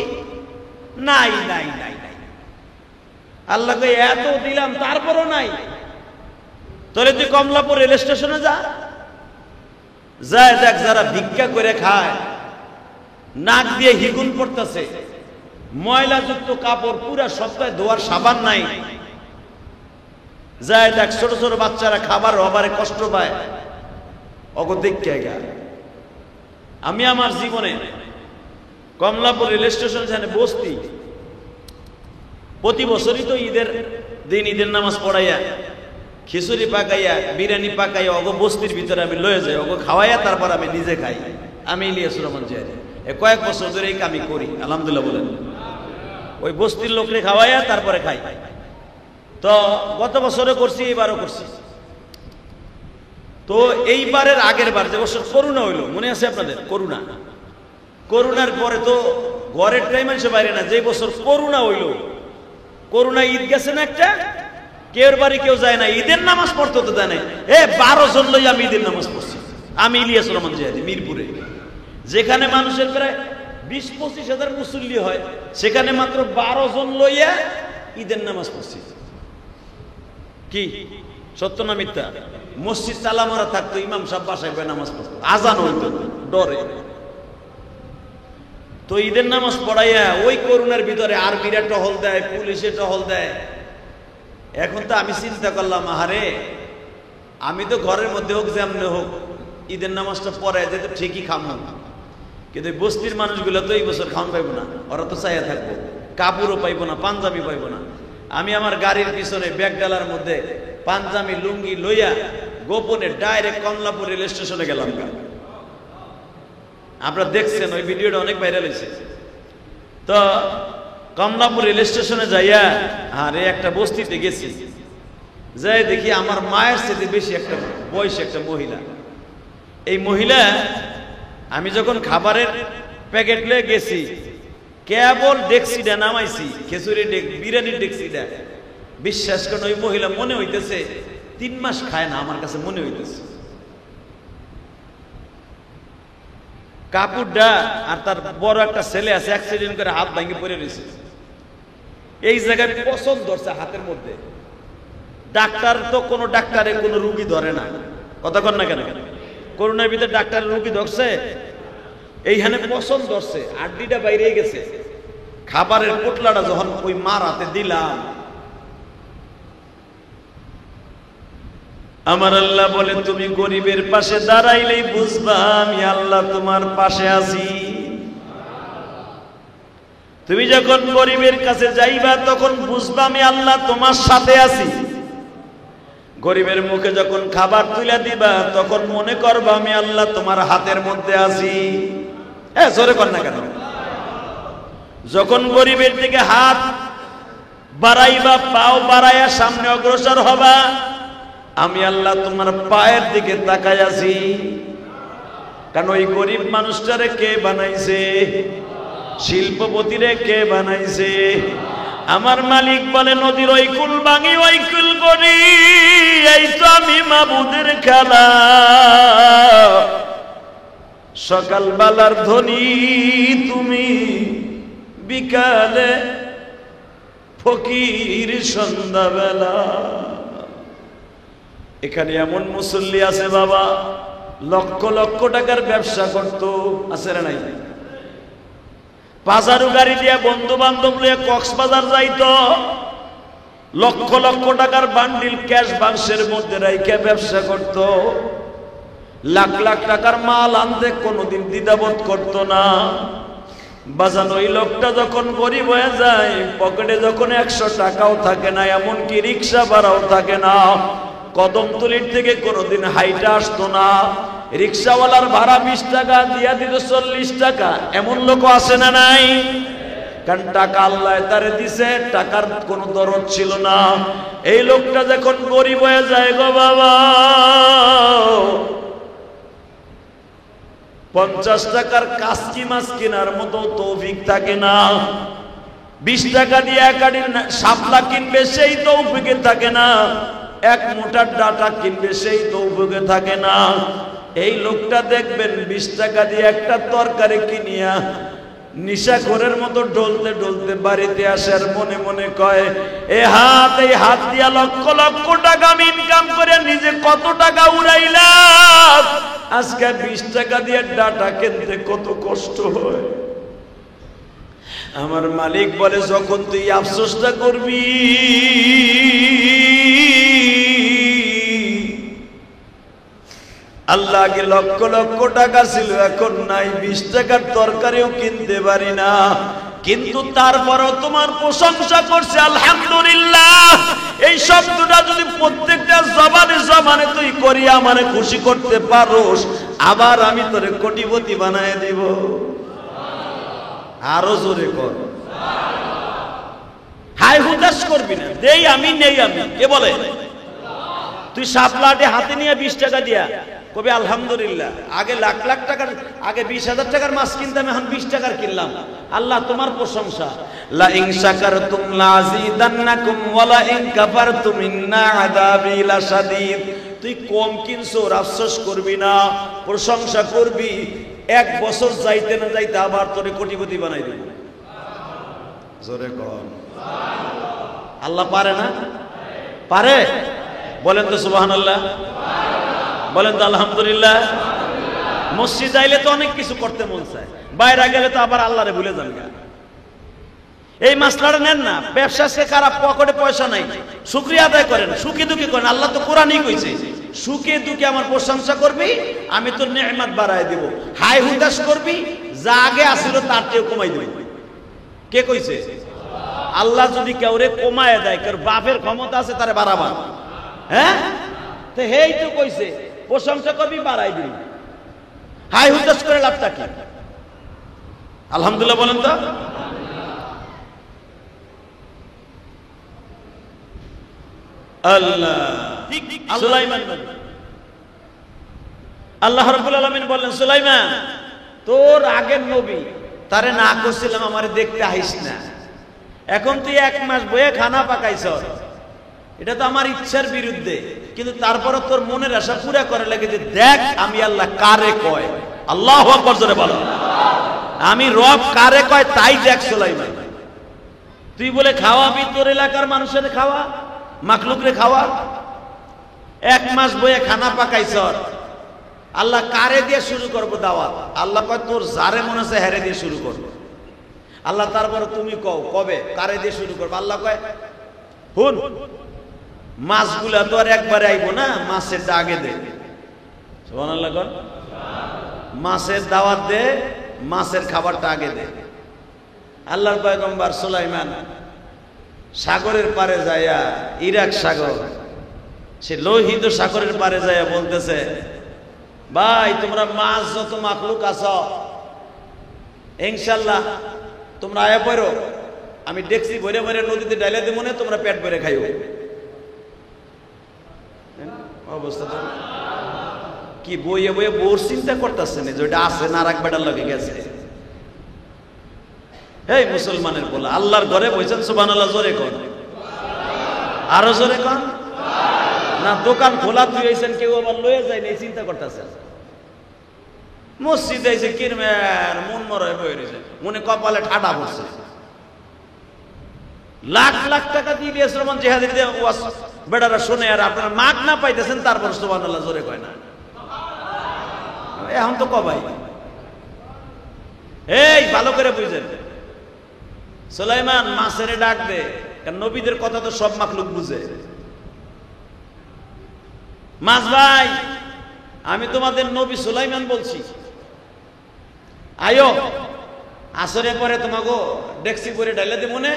নাই নাই নাই নাই। আল্লাহকে এত দিলাম তারপরও নাই। তাহলে তুই কমলাপুর রেল স্টেশনে যা, যায় দেখ যারা ভিক্ষা করে খায়, নাক দিয়ে হিগুন পড়তেছে, ময়লাযুক্ত কাপড়, পুরা সপ্তাহে ধোয়ার সাবান নাই। যায় দেখ ছোট ছোট বাচ্চারা খাবার অভাবে কষ্ট পায়, অগো দেখে গা। আমি আমার জীবনে কমলাপুর রেল স্টেশন যেখানে বসতি, প্রতি বছরই তো ঈদের দিন ঈদের নামাজ পড়াইয়া, খিচুড়ি পাকাইয়া, বিরিয়ানি পাকাইয়া অগো বস্তির ভিতরে আমি লয়ে যাই, অগো খাওয়াইয়া তারপর আমি নিজে খাই। আমি ইলিয়াসুর রহমান জিয়ারি কয়েক বছর ধরে এই কামি করি, আলহামদুলিল্লাহ বলেন। ওই বস্তির লোকরে খাওয়াইয়া তারপরে খাই। তো গত বছরও করছি, এইবারও করছি। তো এইবারের আগের বার যে বছর করোনা হইলো, মনে আছে আপনাদের? করোনার পরে তো ঘরের টাইম মানুষ বাইরে না। যে বছর করোনা হইলো, করোনা ঈদ গেছে না একটা, কেউ বাড়ি কেউ যায় না, ঈদের নামাজ পড়তে তো দেয় নাই। 12 জন লই আমি ঈদের নামাজ পড়ছি। আমি ইলিয়াস রহমান জিয়াদি মিরপুরে, যেখানে মানুষের প্রায় 20-25 হাজার মুসল্লি হয়, সেখানে মাত্র 12 জন লইয়া ঈদের নামাজ পড়ছি। কি সত্য না মিথ্যা? মসজিদ তালা মারা থাকতো, ইমাম সাহেব বাসায় গিয়ে নামাজ পড়তো, আজান হইতো ডরে। তো ঈদের নামাজ পড়াইয়া ওই করোনার ভিতরে আর্মিরা টহল দেয়, পুলিশে টহল দেয়। এখন তো আমি চিন্তা করলাম, আহারে আমি তো ঘরের মধ্যে হোক যেমনে হোক ঈদের নামাজটা পড়ায় যেতে ঠিকই খামো, কিন্তু বস্তির মানুষগুলো তো এই বছর খাওয়ান পাইব না, ওরা তো চাইয়া থাকবো, কাপড়ও পাইব না, পাঞ্জাবি পাইব না। আমি আমার গাড়ির পিছনে ব্যাগ ডালার মধ্যে পাঞ্জাবি লুঙ্গি লইয়া গোপনে ডাইরেক্ট কমলাপুর রেল স্টেশনে গেলাম। আপনারা দেখছেন ওই ভিডিওটা অনেক ভাইরাল হয়েছে। তো কমলাপুর রেল স্টেশনে যাইয়া আরে একটা বস্তিতে গেছি, যাই দেখি আমার মায়ের সাথে বেশি একটা বয়সী একটা মহিলা। এই মহিলা, আমি যখন খাবারের প্যাকেট লয়ে গেছি, কেবল ডেক্সিটা নামাইছি, খিচুড়ি বিরিয়ানির ডেক্সিটা, বিশ্বাস করেন ওই মহিলা মনে হইতেছে 3 মাস খায় না, আমার কাছে মনে হইতেছে। কাকুরটা আর তার বড় একটা ছেলে আছে, অ্যাক্সিডেন্ট করে হাত ভাঙে পড়ে রয়েছে। এই জায়গায় পছন্দ ধরছে হাতের মধ্যে। ডাক্তার তো কোনো ডাক্তারে কোনো রুগী ধরে না, কথা কন না কেন? করোনার ভিতরে ডাক্তারের রুগী ধরছে, এইখানে পছন্দ ধরছে, আড্ডিটা বাইরে গেছে। খাবারের পোটলাটা যখন ওই মার হাতে দিলাম, আমার আল্লাহ বলে তুমি গরিবের পাশে দাঁড়াইলেই বুঝবা আমি আল্লাহ তোমার পাশে আছি। তুমি যখন গরিবের কাছে যাইবা তখন বুঝবা আমি আল্লাহ তোমার সাথে আছি। গরিবের মুখে যখন খাবার তুলে দিবা তখন মনে করবা আমি আল্লাহ তোমার হাতের মধ্যে আছি। জোরে কর না কেন? যখন গরিবের দিকে হাত বাড়াইবা, পাও বাড়াইয়া সামনে অগ্রসর হবা, আমি আল্লাহ তোমার পায়ের দিকে তাকাই আছি। কারণ ওই গরিব মানুষটারে কে বানাইছে? শিল্পপতিরে কে বানাইছে? আমার মালিক বলে নদীর ওই কুল ভাঙি ওই কুল করি, এই তো আমি মাবুদের খেলা। সকালবেলার ধ্বনি তুমি, বিকালে ফকির সন্ধ্যাবেলা। এখানে এমন মুসল্লি আছে বাবা, লক্ষ লক্ষ টাকার ব্যবসা করতো, আছে না নাই? পাজারু গাড়ি দিয়ে বন্ধু বান্ধব লিয়ে কক্সবাজার যাইতো, লক্ষ লক্ষ টাকার বান্ডিল ক্যাশ বাক্সের মধ্যে রাইখে ব্যবসা করত, লাখ লাখ টাকার মাল আনতে কোনোদিন দ্বিধাবোধ করতো না। বাজান ওই লোকটা যখন গরিব হয়ে যায়, পকেটে যখন 100 টাকাও থাকে না, এমনকি রিক্সা ভাড়াও থাকে না, কদমতলির থেকে কোনোদিন হাইটা আসতো না, রিক্সাওয়ালার ভাড়া 20 টাকা দিয়া দিত 40 টাকা, এমন লোক আছে না নাই? কারণ টাকা আল্লাহ তারে দিছে, টাকার কোনো দরদ ছিল না। এই লোকটা যখন গরিব হয়ে যায় গো বাবা, 50 টাকার কাচকি মাছ কেনার মতো তৌফিক থাকে না, 20 টাকা দিয়ে একাডির শাপলা কিনবে সেই তৌফিকে থাকে না, এক মোটার ডাটা কিনবে সেই তৌফিকে থাকে না। এই লোকটা দেখবেন 20 টাকা দিয়ে একটা তরকারি কিনিয়া নিশাখোরের মতো ডলতে ডলতে বাড়িতে আসে, আর মনে মনে কয় এই হাত দিয়া লক্ষ লক্ষ টাকা আমি ইনকাম করে নিজে কত টাকা উড়াইলাম, আজকে 20 টাকা দিয়ে ডাটা কিনতে কত কষ্ট হয়। আমার মালিক বলে যখন তুই আফসোসটা করবি, আল্লাহ আগে লক্ষ লক্ষ টাকা ছিল, এখন নাই, 20 টাকার তরকারিও কিনতে পারি না, কিন্তু তারপরও তোমার প্রশংসা করছে আলহামদুলিল্লাহ। এই শব্দটা যদি প্রত্যেকটা জবানে জবানে তুই করি আমারে খুশি করতে পারোস, আবার আমি তোরে কোটিপতি বানায় দিব। আরো জোরে কর, হাই হুতাশ করবি না, দেই আমি নেই আমি, কে বলে? তুই শাপলাটে হাতে নিয়ে 20 টাকা দিয়া কবি আলহামদুলিল্লাহ। আগে লাখ লাখ টাকার, আগে 20,000 টাকার মাছ কিনতাম, এখন 20 টাকার কিনলাম, আল্লাহ তোমার প্রশংসা। লা ইন শাকারতুম লাযিদান্নাকুম ওয়া লা ইন কাফারতুম ইন্না আযাবি লাশাদীদ। তুই কম কিনছো আফসোস করবি না, প্রশংসা করবি। 1 বছর যাইতে না যাইতে আবার তোরে কোটিপতি বানাই দিব। জোরে কর সুবহানাল্লাহ। আল্লাহ পারে না? পারে? বলেন তো সুবহানাল্লাহ, বলেন তো আলহামদুলিল্লাহ। মসজিদ যাইলে তো অনেক কিছু করতে মন চায়, বাইরে গেলে তো আবার আল্লাহরে ভুলে যান। এই মাসলাটা নেন না, ব্যবসা সে খারাপ, পকেটে পয়সা নাই, শুকরিয়া আদায় করেন, সুখে দুঃখে করেন। আল্লাহ তো কোরআনই কইছে সুখে দুঃখে আমার প্রশংসা করবি, আমি তোর নেয়ামত বাড়ায় দিব। হাই হুতাশ করবি, যা আগে আসিল তার চেয়ে কমাই দিব। কে কইছে? আল্লাহ যদি কেউরে কমায় দেয়, কেউ বাপের ক্ষমতা আছে তারে বাড়াবা, হ্যাঁ? তো হেই তো কইছে প্রশংসা করবি, বাড়াই দিবি। হাই হুতাশ করে লাভটা কি? আলহামদুলিল্লাহ বলেন তো। আল্লাহ সুলাইমান, আল্লাহ রাব্বুল আলামিন বললেন সুলাইমান তোর আগের নবী তারে না করছিলাম আমারে দেখতে আইস না, এখন তুই 1 মাস বয়ে খানা পাকাইছ, এটা তো আমার ইচ্ছার বিরুদ্ধে, কিন্তু তারপরে তোর মনের আশা পুরা করে লাগে যে দেখ আমি আল্লাহ কারে কয়। আল্লাহু আকবার জোরে বলো। আমি রব কারে কয় তাই দেখ সুলাইমান। তুই বলে খাওয়াবি, তোর এলাকার মানুষের খাওয়া, মাখলুকরে খাওয়া, 1 মাস বয়ে খানা পাকাইছ, আল্লাহ কারে দিয়ে শুরু করবো দাওয়াত? আল্লাহ কয় তোর যারে মনে আছে হেরে দিয়ে শুরু করবো। আল্লাহ তারপরে তুমি কও কবে কারে দিয়ে শুরু করবো? আল্লাহ কয় হুন, মাছগুলা তো আর একবারে আইবো না, মাছেরটা আগে দে। সুবহানাল্লাহ কর। মাছের দাওয়াত দে, মাছের খাবারটা আগে দে। আল্লাহর পয়গম্বর সুলাইমান সাগরের পারে যাইয়া, ইরাক সাগর, সে লোহিত সাগরের পারে যাইয়া বলতেছে ভাই তোমরা মাছ যত মাখলুক আছো ইনশাআল্লাহ তোমরা আয়া পড়ো, আমি ডেকসি ভরে ভরে নদীতে ডাইলে দেবো না, তোমরা পেট ভরে খাইও। অবস্থা তো কি, বইয়ে বইয়ে বোর চিন্তা করতেছে না যে ওইটা আছে না আর এক বেটার লাগে গেছে। এই মুসলমানের বলা আল্লাহর ঘরে বইছেন, সুবহানাল্লাহ জোরে কর, আরো জোরে কর না। দোকান খোলা তুই হয়েছেন, কেউ আবার লয়ে যায় না, এই চিন্তা করতেছে। মসজিদে এসে কিরমের মন মরে বয়ে রয়েছে, মনে কপালে ঠাডা পড়ছে। লাখ লাখ টাকা দিয়ে দিয়ে শ্রমণ জেহাদের বেটারা শুনে, আর আপনারা মাগ না পাইতেছেন, তারপর সুবহানাল্লাহ জোরে কয় না। এখন তো কবাই। এই ভালো করে বুঝেন, সুলাইমান মাছের ডাক দে, কারণ নবীদের কথা তো সব মাখলুক বুঝে। মাছ ভাই, আমি তোমাদের নবী সুলাইমান বলছি, আয়ো আসরে পরে তোমাকে ডেক্সি করে ডাইলে দেব মনে,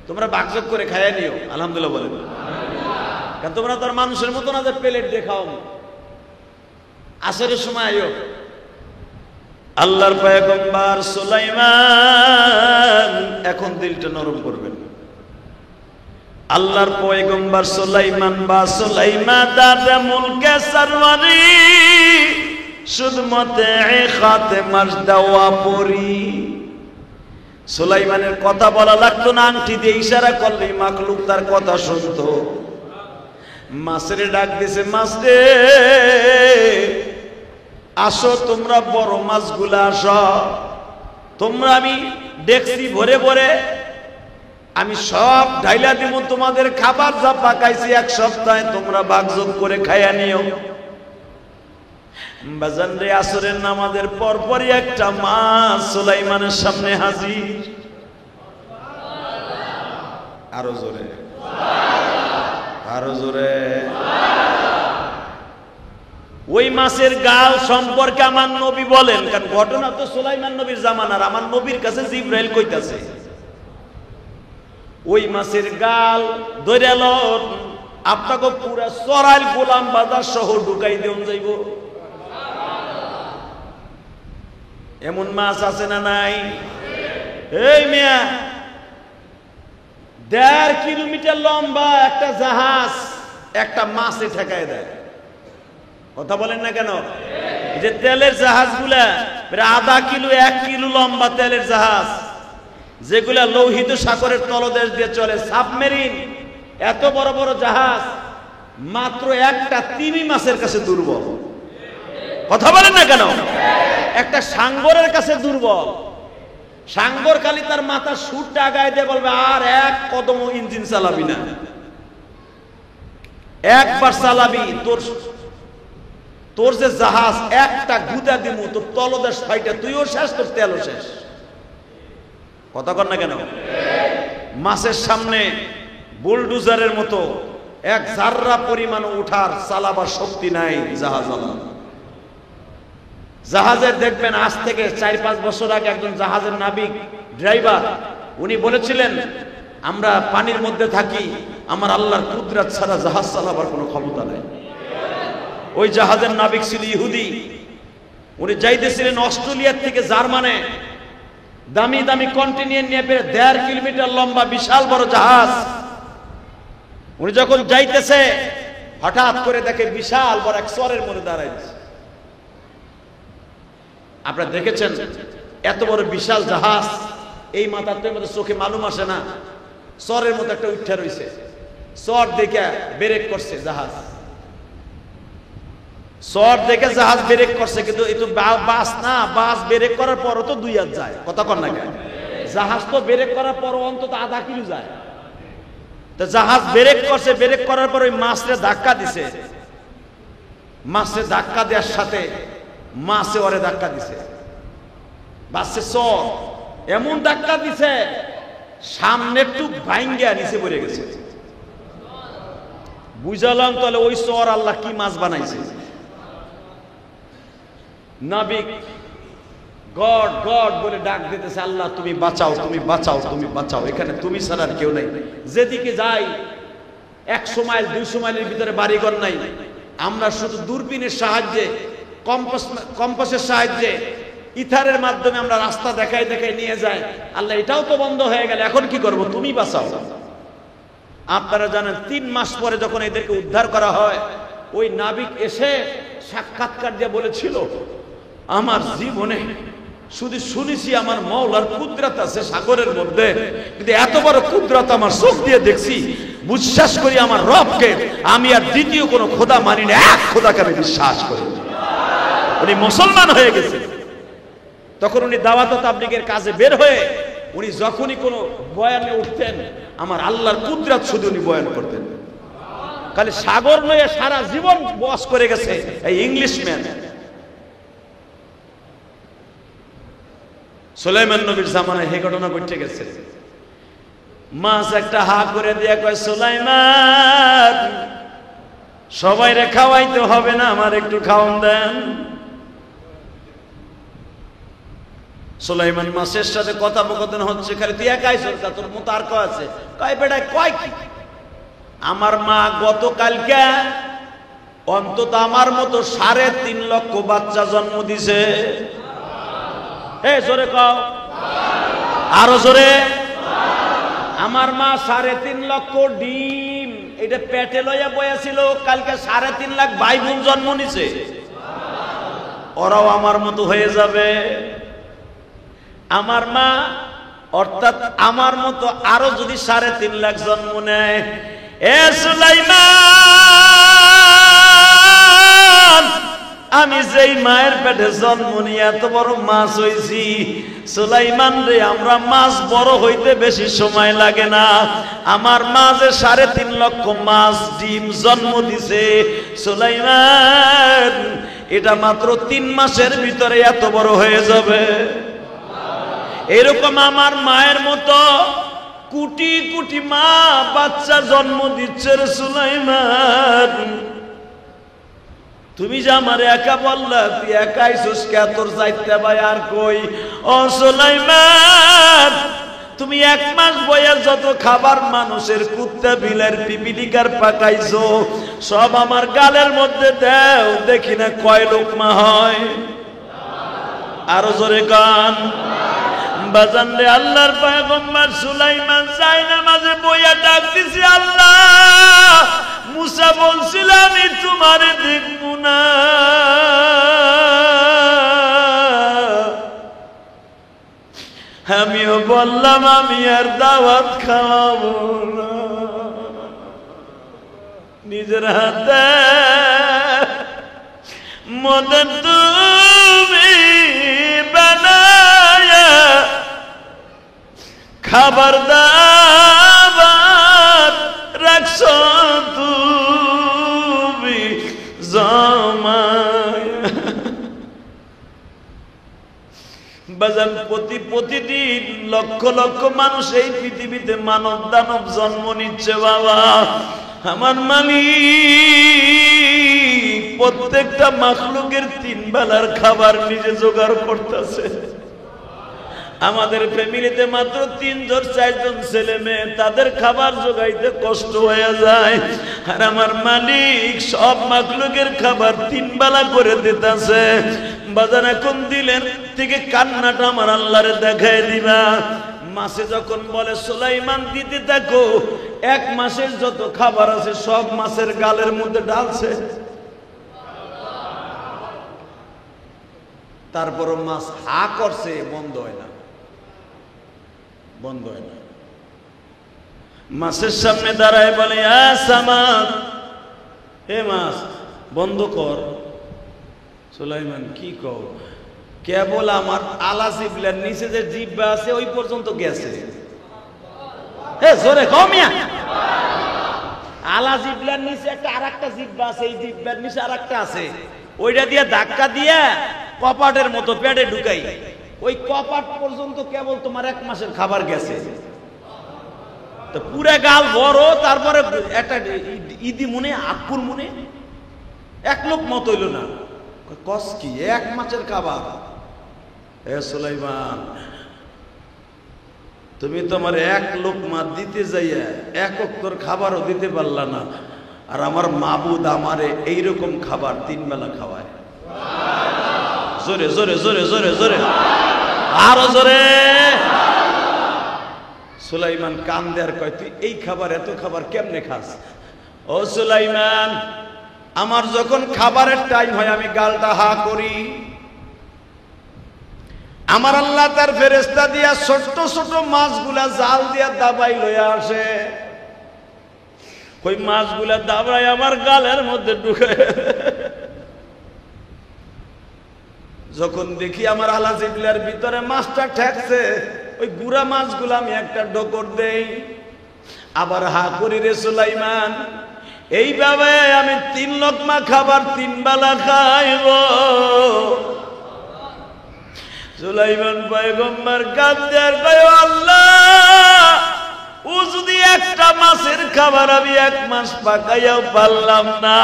তোমরা বাকযোগ করে খাইয়া নিও। আলহামদুলিল্লাহ বলেন, কারণ তোমরা তো আর মানুষের মতো না যে প্লেট দেখাও। আসরের সময় আয়ো। আল্লাহর পয়গম্বর সুলাইমান, এখন দিলটা নরম করবেন। আল্লাহর পয়গম্বর সুলাইমান বা সুলাইমা দাদা মুলকে সরওয়ারি সুদমতে খাতেমার দাওয়া পরি। সুলাইমানের কথা বলা লাগতো না, আংটি দিয়ে ইশারা করলেই মাখলুক তার কথা শুনতো। মাছের ডাক দিছে, মাছ রে আসো, তোমরা বড় মাছগুলা আসো, তোমরা আমি ডেকসি ভরে ভরে আমি সব ঢাইলা দিব, তোমাদের খাবার যা পাকাইছি এক সপ্তাহে তোমরা ভাগযোগ করে খাইয়া নিও। বাজান রে, আসরের নামাজের পরপরই একটা মাছ সুলাইমানের সামনে হাজির। আরো জোরে, আরো জোরে। ওই মাছের গাল সম্পর্কে আমার নবী বলেন, কারণ ঘটনা তো সুলাইমান নবীর জামানার, আমার নবীর কাছে জিবরাইল কইতাছে, ওই মাছের গাল ধরেল আপনাকে পুরা সরাইল গোলাম বাজার সহ ঢুকাই দেন যাইব। এমন মাছ আছে না নাই? এই মিয়া, 1.5 কিলোমিটার লম্বা একটা জাহাজ একটা মাছে ঠেকায় দেয়। কথা বলেন না কেন? যে তেলের জাহাজ গুলা আধা কিলো 1 কিলো লম্বা তেলের জাহাজ, যেগুলা লৌহিত সাগরের তলদেশ দিয়ে চলে, সাবমেরিন, এত বড় বড় জাহাজ মাত্র একটা তিমি মাছের কাছে দুর্বল। কথা বলেন না কেন? একটা সাঙ্গরের কাছে দুর্বল। সাঙ্গর খালি তার মাথা সুরটা আগায় দিয়ে বলবে, আর এক কদম ইঞ্জিন চালাবি না, একবার চালাবি তোর যে জাহাজ একটা গুদা দিব, তোর তলদেশ ফাইটা তুইও শেষ, তোর তেলও শেষ। কথা কর না কেন? মাছের সামনে বুলডুজারের মতো এক জাররা পরিমাণ উঠার চালাবার শক্তি নাই জাহাজ। জাহাজের দেখবেন আজ থেকে 4-5 বছর আগে একজন জাহাজের নাবিক ড্রাইভার, উনি বলেছিলেন, আমরা পানির মধ্যে থাকি, আমার আল্লাহর কুদরত ছাড়া জাহাজ চালাবার কোনো ক্ষমতা নেই। ওই জাহাজের নাবিক ছিল ইহুদি, উনি যাইতেছিলেন অস্ট্রেলিয়ার থেকে জার্মানে, দামি দামি কন্টেইনার নিয়ে পেরে 1.5 কিলোমিটার লম্বা বিশাল বড় জাহাজ। উনি যখন যাইতেছে হঠাৎ করে দেখে বিশাল বড় এক চরের মধ্যে দাঁড়াইছে। আপনারা দেখেছেন এত বড় বিশাল জাহাজ, এই মাথার তো আমাদের চোখে মালুম আসে না, চরের মতো একটা উঠা রয়েছে, চর দেখে ব্রেক করছে জাহাজ, চর দেখে জাহাজ ব্রেক করছে, কিন্তু এই তো বাস না, বাস ব্রেক করার পরও তো 2 হাত যায়। কথা কর না কেন? জাহাজ তো ব্রেক করার পরও অন্তত আধা কিলো যায়। তো জাহাজ ব্রেক করছে, ব্রেক করার পর ওই মাছরে ধাক্কা দিছে, মাছরে ধাক্কা দেওয়ার সাথে মাছে ওরে ধাক্কা দিছে, বাসে চর এমন ধাক্কা দিছে সামনে একটু ভাঙ্গিয়া নিচে পড়ে গেছে। বুঝালাম তাহলে ওই চর আল্লাহ কি মাছ বানাইছে। নাবিক গড গড বলে ডাক দিতেছে, আল্লাহ তুমি বাঁচাও, তুমি বাঁচাও, তুমি বাঁচাও, এখানে তুমি ছাড়া আর কেউ নাই। যেদিকে যাই 100 মাইল 200 মাইলের ভিতরে বাড়িঘর নাই, আমরা শুধু দূরবীনের সাহায্যে, কম্পাসের সাহায্যে ইথারের মাধ্যমে আমরা রাস্তা দেখাই দেখাই নিয়ে যাই। আল্লাহ এটাও তো বন্ধ হয়ে গেল, এখন কি করব? তুমি বাঁচাও। আপনারা জানেন 3 মাস পরে যখন এদেরকে উদ্ধার করা হয়, ওই নাবিক এসে সাক্ষাৎকার দিয়ে বলেছিল, আমার জীবনে শুধু শুনেছি আমার মাওলার কুদরত আছে সাগরের মধ্যে, কিন্তু এত বড় কুদরত আমার চোখ দিয়ে দেখছি, বিশ্বাস করি আমার রবকে, আমি আর দ্বিতীয় কোনো খোদা মানি না, এক খোদাকে আমি বিশ্বাস করি। উনি মুসলমান হয়ে গেছে। তখন উনি দাওয়াত তাবলীগের কাজে বের হয়ে উনি যখনই কোনো বয়ানে উঠতেন, আমার আল্লাহর কুদরত শুধু উনি বয়ান করতেন। খালি সাগর নয়ে সারা জীবন বস করে গেছে এই ইংলিশম্যান। সুলাইমান নবীর জামানায় এই ঘটনা ঘটে গেছে। মাছ একটা হা করে দিয়ে কয়, সুলাইমান সবাইরে খাওয়াইতে হবে না, আমার একটু খাওয়ান দেন। সুলাইমান মাছের সাথে কথোপকথন হচ্ছে, খালি তুই একাই সরকার, তোর মতো আর কেউ আছে? কয় বেটায় কয় কি, আমার মা গতকালকে অন্তত আমার মতো 3.5 লক্ষ বাচ্চা জন্ম দিছে। জোরে কও, আরো জোরে। আমার মা 3.5 লক্ষ ডিম এটা পেটে লইয়া বয়াছিল, কালকে 3.5 লাখ ভাই বোন জন্ম নিছে। ওরাও আমার মতো হয়ে যাবে। আমার মা অর্থাৎ আমার মতো আরো যদি 3.5 লাখ জন্ম নেয়, এ সুলাইমান, আমি যেই মায়ের পেটে জন্ম নিয়ে এত বড় মাছ হইছি, সুলাইমান রে, আমরা মাছ বড় হইতে বেশি সময় লাগে না। আমার মা যে 3.5 লক্ষ মাছ ডিম জন্ম দিছে, সুলাইমান এটা মাত্র 3 মাসের ভিতরে এত বড় হয়ে যাবে। এরকম আমার মায়ের মতো কোটি কোটি মা বাচ্চা জন্ম দিচ্ছে রে সুলাইমান। তুমি যে আমার একা বললা, তুই একাই সুস্কা, তোর চাইতে ভাই আর কই? ও সুলাইমান, তুমি 1 মাস বয়স যত খাবার মানুষের কুত্তা বিলের পিপিলিকার পাকাইছো, সব আমার গালের মধ্যে দাও, দেখি না কয় লোকমা হয়। আরো জোরে গান বাজান রে। আল্লাহর পয়গম্বর সুলাইমান যায় না, মাঝে বইয়া ডাক দিছে, আল্লাহ মুসা বলছিল আমি তোমার দেখব না, আমিও বললাম আমি আর দাওয়াত খাওয়াবো না। নিজের হাতে মদন তুমি বানায়া খাবার দাবার রাখছ তুমি জমায়া। বাজান প্রতিদিন লক্ষ লক্ষ মানুষ এই পৃথিবীতে মানব দানব জন্ম নিচ্ছে বাবা। আমার মালিক প্রত্যেকটা মাখলুকের 3 বেলার খাবার নিজে জোগাড় করতেছে। আমাদের ফ্যামিলিতে মাত্র 3 জন 4 জন ছেলে মেয়ে, তাদের খাবার জোগাইতে কষ্ট হয়ে যায়। আর আমার মালিক সব মাখলুকের খাবার 3 বেলা করে দিতেছে। বাজার এখন দিলেন থেকে কান্নাটা আমার আল্লাহরে দেখায় দিবা। মাসে যখন বলে সুলাইমান দিতে থাকো, 1 মাসের যত খাবার আছে সব মাছের গালের মধ্যে ঢালছে। তারপরও মাছ হা করছে, বন্ধ হয় না, বন্ধ হয় না। মাছের সামনে দাঁড়ায় বলে, সামাদ, হে মাছ বন্ধ কর। সুলাইমান কি কও? কেবল আমার আলা জিবলার নিচে যে জিব্বা আছে ওই পর্যন্ত গেছে। জোরে কও মিয়া। আলা জিবলার নিচে একটা আরেকটা জিব্বা আছে, এই জিব্বার নিচে আরেকটা আছে, ওইটা দিয়ে ধাক্কা দিয়ে কপাটের মতো পেটে ঢুকাই, ওই কপাট পর্যন্ত কেবল তোমার 1 মাসের খাবার গেছে। তো পুরা গাল বড়, তারপরে একটা ইদি মনে আকুর মনে 1 লোক মত হইল না। কস কি 1 মাসের খাবার? এ সুলাইমান, তুমি তোমার 1 লোকমা দিতে যাইয়া 1 ওয়াক্তের খাবারও দিতে পারলা না। আর আমার মাবুদ আমারে এইরকম খাবার 3 বেলা খাওয়ায়। জোরে জোরে জোরে জোরে জোরে, আরো জোরে। সুলাইমান কান দেয়ার কয়, তুই এই খাবার এত খাবার কেমনে খাস? ও সুলাইমান, আমার যখন খাবারের টাইম হয় আমি গালটা হা করি, আমার আল্লাহ তার ফেরেশতা দিয়া ছোট ছোট মাছগুলা জাল দিয়া দাবাই লইয়া আসে, ওই মাছগুলা দাবাই আমার গালের মধ্যে ঢুকে। যখন দেখি আমার আলা জিবলার ভিতরে মাছটা ঠেকছে, ওই গুড়া মাছগুলা আমি একটা ডকর দেই, আবার হা করি রে সুলাইমান। এইভাবে আমি 3 লোকমা খাবার 3 বেলা খাইব। সুলাইমান পয়গম্বর কাঁদতে আর কয়, আল্লাহ, ও যদি একটা মাছের খাবার আমি 1 মাস পাকাইয়াও পারলাম না।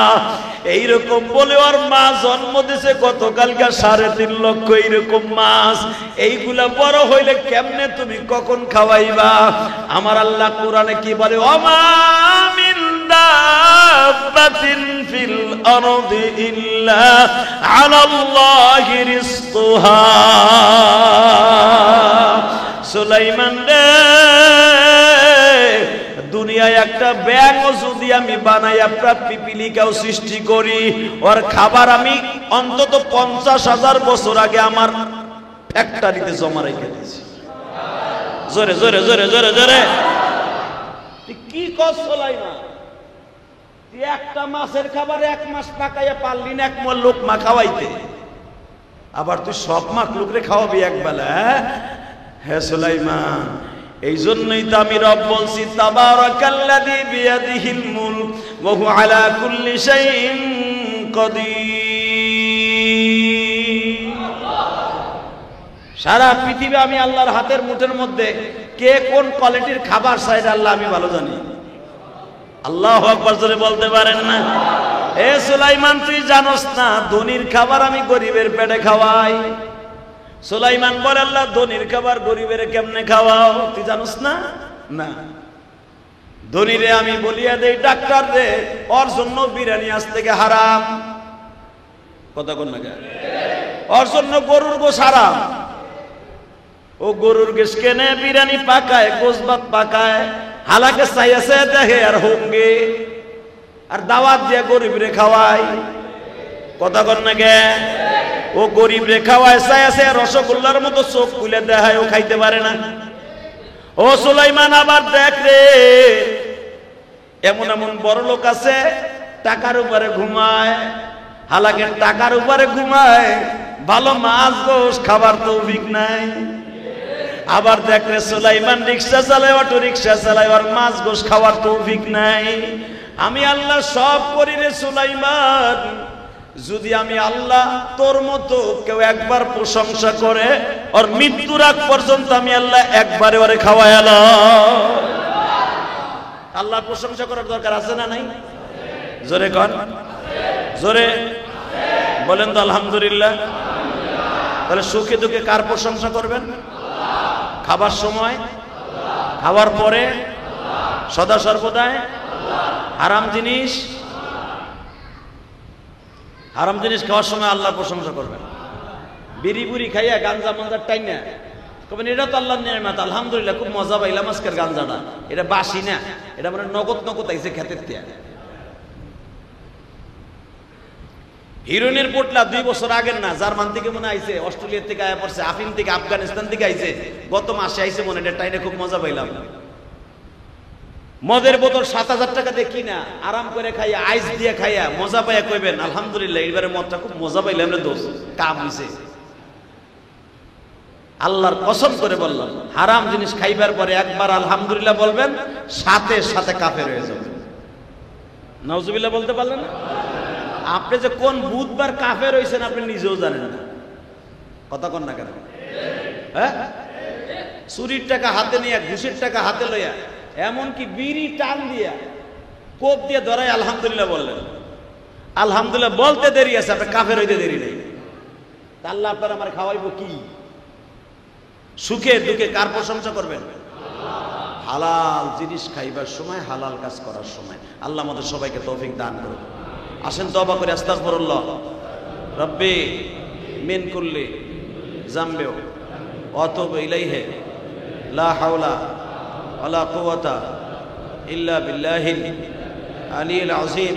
এইরকম বলে ওর মা জন্ম দিছে গতকালকে 3.5 লক্ষ এইরকম মাছ, এইগুলা বড় হইলে কেমনে তুমি কখন খাওয়াইবা? আমার আল্লাহ কোরআনে কি বলে, ওমা মিন দাব্বাতিন ফিল আরদি ইল্লা আলাল্লাহি রিজকুহা। সুলাইমান রে, দুনিয়ায় একটা ব্যাঙও যদি আমি বানাই, একটা পিপিলিকাও সৃষ্টি করি, ওর খাবার আমি অন্তত 50,000 বছর আগে আমার ফ্যাক্টরিতে জমা রেখে দিয়েছি। জোরে জোরে জোরে জোরে জোরে। কি কষ্ট সুলাইমান, তুই একটা মাছের খাবার 1 মাস পাকাইয়া পারলি না 1 লোকমা খাওয়াইতে, আবার তুই সব মাখলুকরে খাওয়াবি একবেলা? হ্যাঁ সুলাইমান, এই জন্যই তো আমি রব বলছি, তাবারাকাল্লাযী বিয়াদিহিল মুলক ওয়া হুয়া আলা কুল্লি শাইইন কাদির। সারা পৃথিবী আমি আল্লাহর হাতের মুঠের মধ্যে, কে কোন কোয়ালিটির খাবার চাই আল্লাহ আমি ভালো জানি। আল্লাহু আকবার জোরে বলতে পারেন না? এ সুলাইমান, তুই জানোস না ধনীর খাবার আমি গরিবের পেটে খাওয়াই। সুলাইমান বলে, আল্লাহ, ধনীর খাবার গরিবের কেমনে খাওয়াও? তুই জানোস না? না, ধনীরে আমি বলিয়া দেই, ডাক্তার রে, ওর জন্য বিরিয়ানি আজ থেকে হারাম। কথা কোন না? ওর জন্য গরুর গোশ হারাম। ও গরুর গোশ কেনে, বিরিয়ানি পাকায়, গোশ ভাত পাকায়, হালাকে চাইছে দেখে আর হোঙ্গে, আর দাওয়াত দিয়ে গরিবরে খাওয়াই। কথা কর না গে? ও গরিব রে খাওয়ায়, চাইছে রসগোল্লার মতো চোখ খুলে দেখায়, ও খাইতে পারে না। ও সুলাইমান, আবার দেখ রে, এমন এমন বড় লোক আছে টাকার উপরে ঘুমায়, হালাকে টাকার উপরে ঘুমায়, ভালো মাছ গোশ খাবার তৌফিক নাই। আবার দেখ রে সুলাইমান, রিক্সা চালায়, অটো রিক্সা চালায়, আর মাছ গোশ খাওয়ার তৌফিক নাই। আমি আল্লাহ সব করি রে সুলাইমান, যদি আমি আল্লাহ তোর মতো কেউ একবার প্রশংসা করে, ওর মৃত্যুর আগ পর্যন্ত আমি আল্লাহ একবারে ওরে খাওয়াইলাম। আল্লাহ প্রশংসা করার দরকার আছে না নাই? জোরে কন, জোরে বলেন তো আলহামদুলিল্লাহ। তাহলে সুখে দুঃখে কার প্রশংসা করবেন? খাবার সময়, খাওয়ার পরে, সদা সর্বদাই। হারাম জিনিস, হারাম জিনিস খাওয়ার সময় আল্লাহর প্রশংসা করবেন। বিড়ি বুড়ি খাইয়া গাঞ্জা মাঞ্জার টাইম না কবেন, এটা তো আল্লাহর নিয়ামত, আলহামদুলিল্লাহ খুব মজা পাইলাম আজকের গাঞ্জাটা, এটা বাসি না, এটা মানে নগদ নগদ আইছে খেতের তিয়া। হিরোইনের পোটলা 2 বছর আগের না, জার্মান থেকে মনে আইছে, অস্ট্রেলিয়া থেকে আয়া পড়ছে, আফিম থেকে আফগানিস্তান থেকে আইছে, গত মাসে আইছে মনে, এটা টাইনে খুব মজা পাইলাম। মদের বোতল 7,000 টাকা দিয়ে কিনা আরাম করে খাইয়া, আইস দিয়ে খাইয়া মজা পাইয়া কইবেন আলহামদুলিল্লাহ এইবারে মদটা খুব মজা পাইলাম রে দোস্ত, কাম হইছে। আল্লাহর কসম করে বললাম, হারাম জিনিস খাইবার পরে একবার আলহামদুলিল্লাহ বলবেন, সাথে সাথে কাফের হয়ে যাবেন। নাউজুবিল্লাহ বলতে পারলেন না? আপনি যে কোন বুধবার কাফের হইছেন আপনি নিজেও জানেন না। কথা কন না কেন? হ্যাঁ, চুরির টাকা হাতে নিয়ে, ঘুষের টাকা হাতে লইয়া, এমনকি বিড়ি টান দিয়া কোপ দিয়ে ধরাই আলহামদুলিল্লাহ বললেন, আলহামদুলিল্লাহ বলতে দেরি আছে, আপনার কাফের হইতে দেরি নেই। আল্লাহ আপনার আমার খাওয়াইবো কি? সুখে দুঃখে কার প্রশংসা করবেন? হালাল জিনিস খাইবার সময়, হালাল কাজ করার সময়। আল্লাহ আমাদের সবাইকে তৌফিক দান করুন। আসেন তওবা করে আস্তাগফিরুল্লাহ। রব্বি মিন কুল্লি জামবিও ওয়াতুবু ইলাইহি লা হাওলা ওয়ালা কুওয়াতা ইল্লা বিল্লাহিল আলিয়্যিল আযীম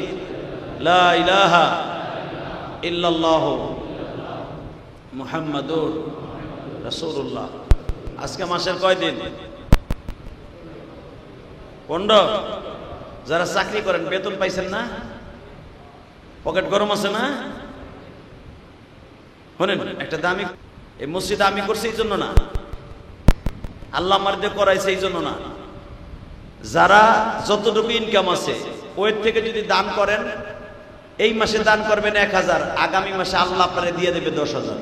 লা ইলাহা ইল্লাল্লাহু মুহাম্মাদুর রাসূলুল্লাহ। আজকে মাসের কয় দিন? 15। যারা চাকরি করেন বেতন পাইছেন না? পকেট গরম আছে না? শোনেন, একটা দামি এই মসজিদ আমি করছি এই জন্য না, আল্লাহ আমার দিয়ে করাইছে এই জন্য না। যারা যতটুকু ইনকাম আছে ওই থেকে যদি দান করেন, এই মাসে দান করবেন 1000, আগামী মাসে আল্লাহ আপনারে দিয়ে দেবে 10,000।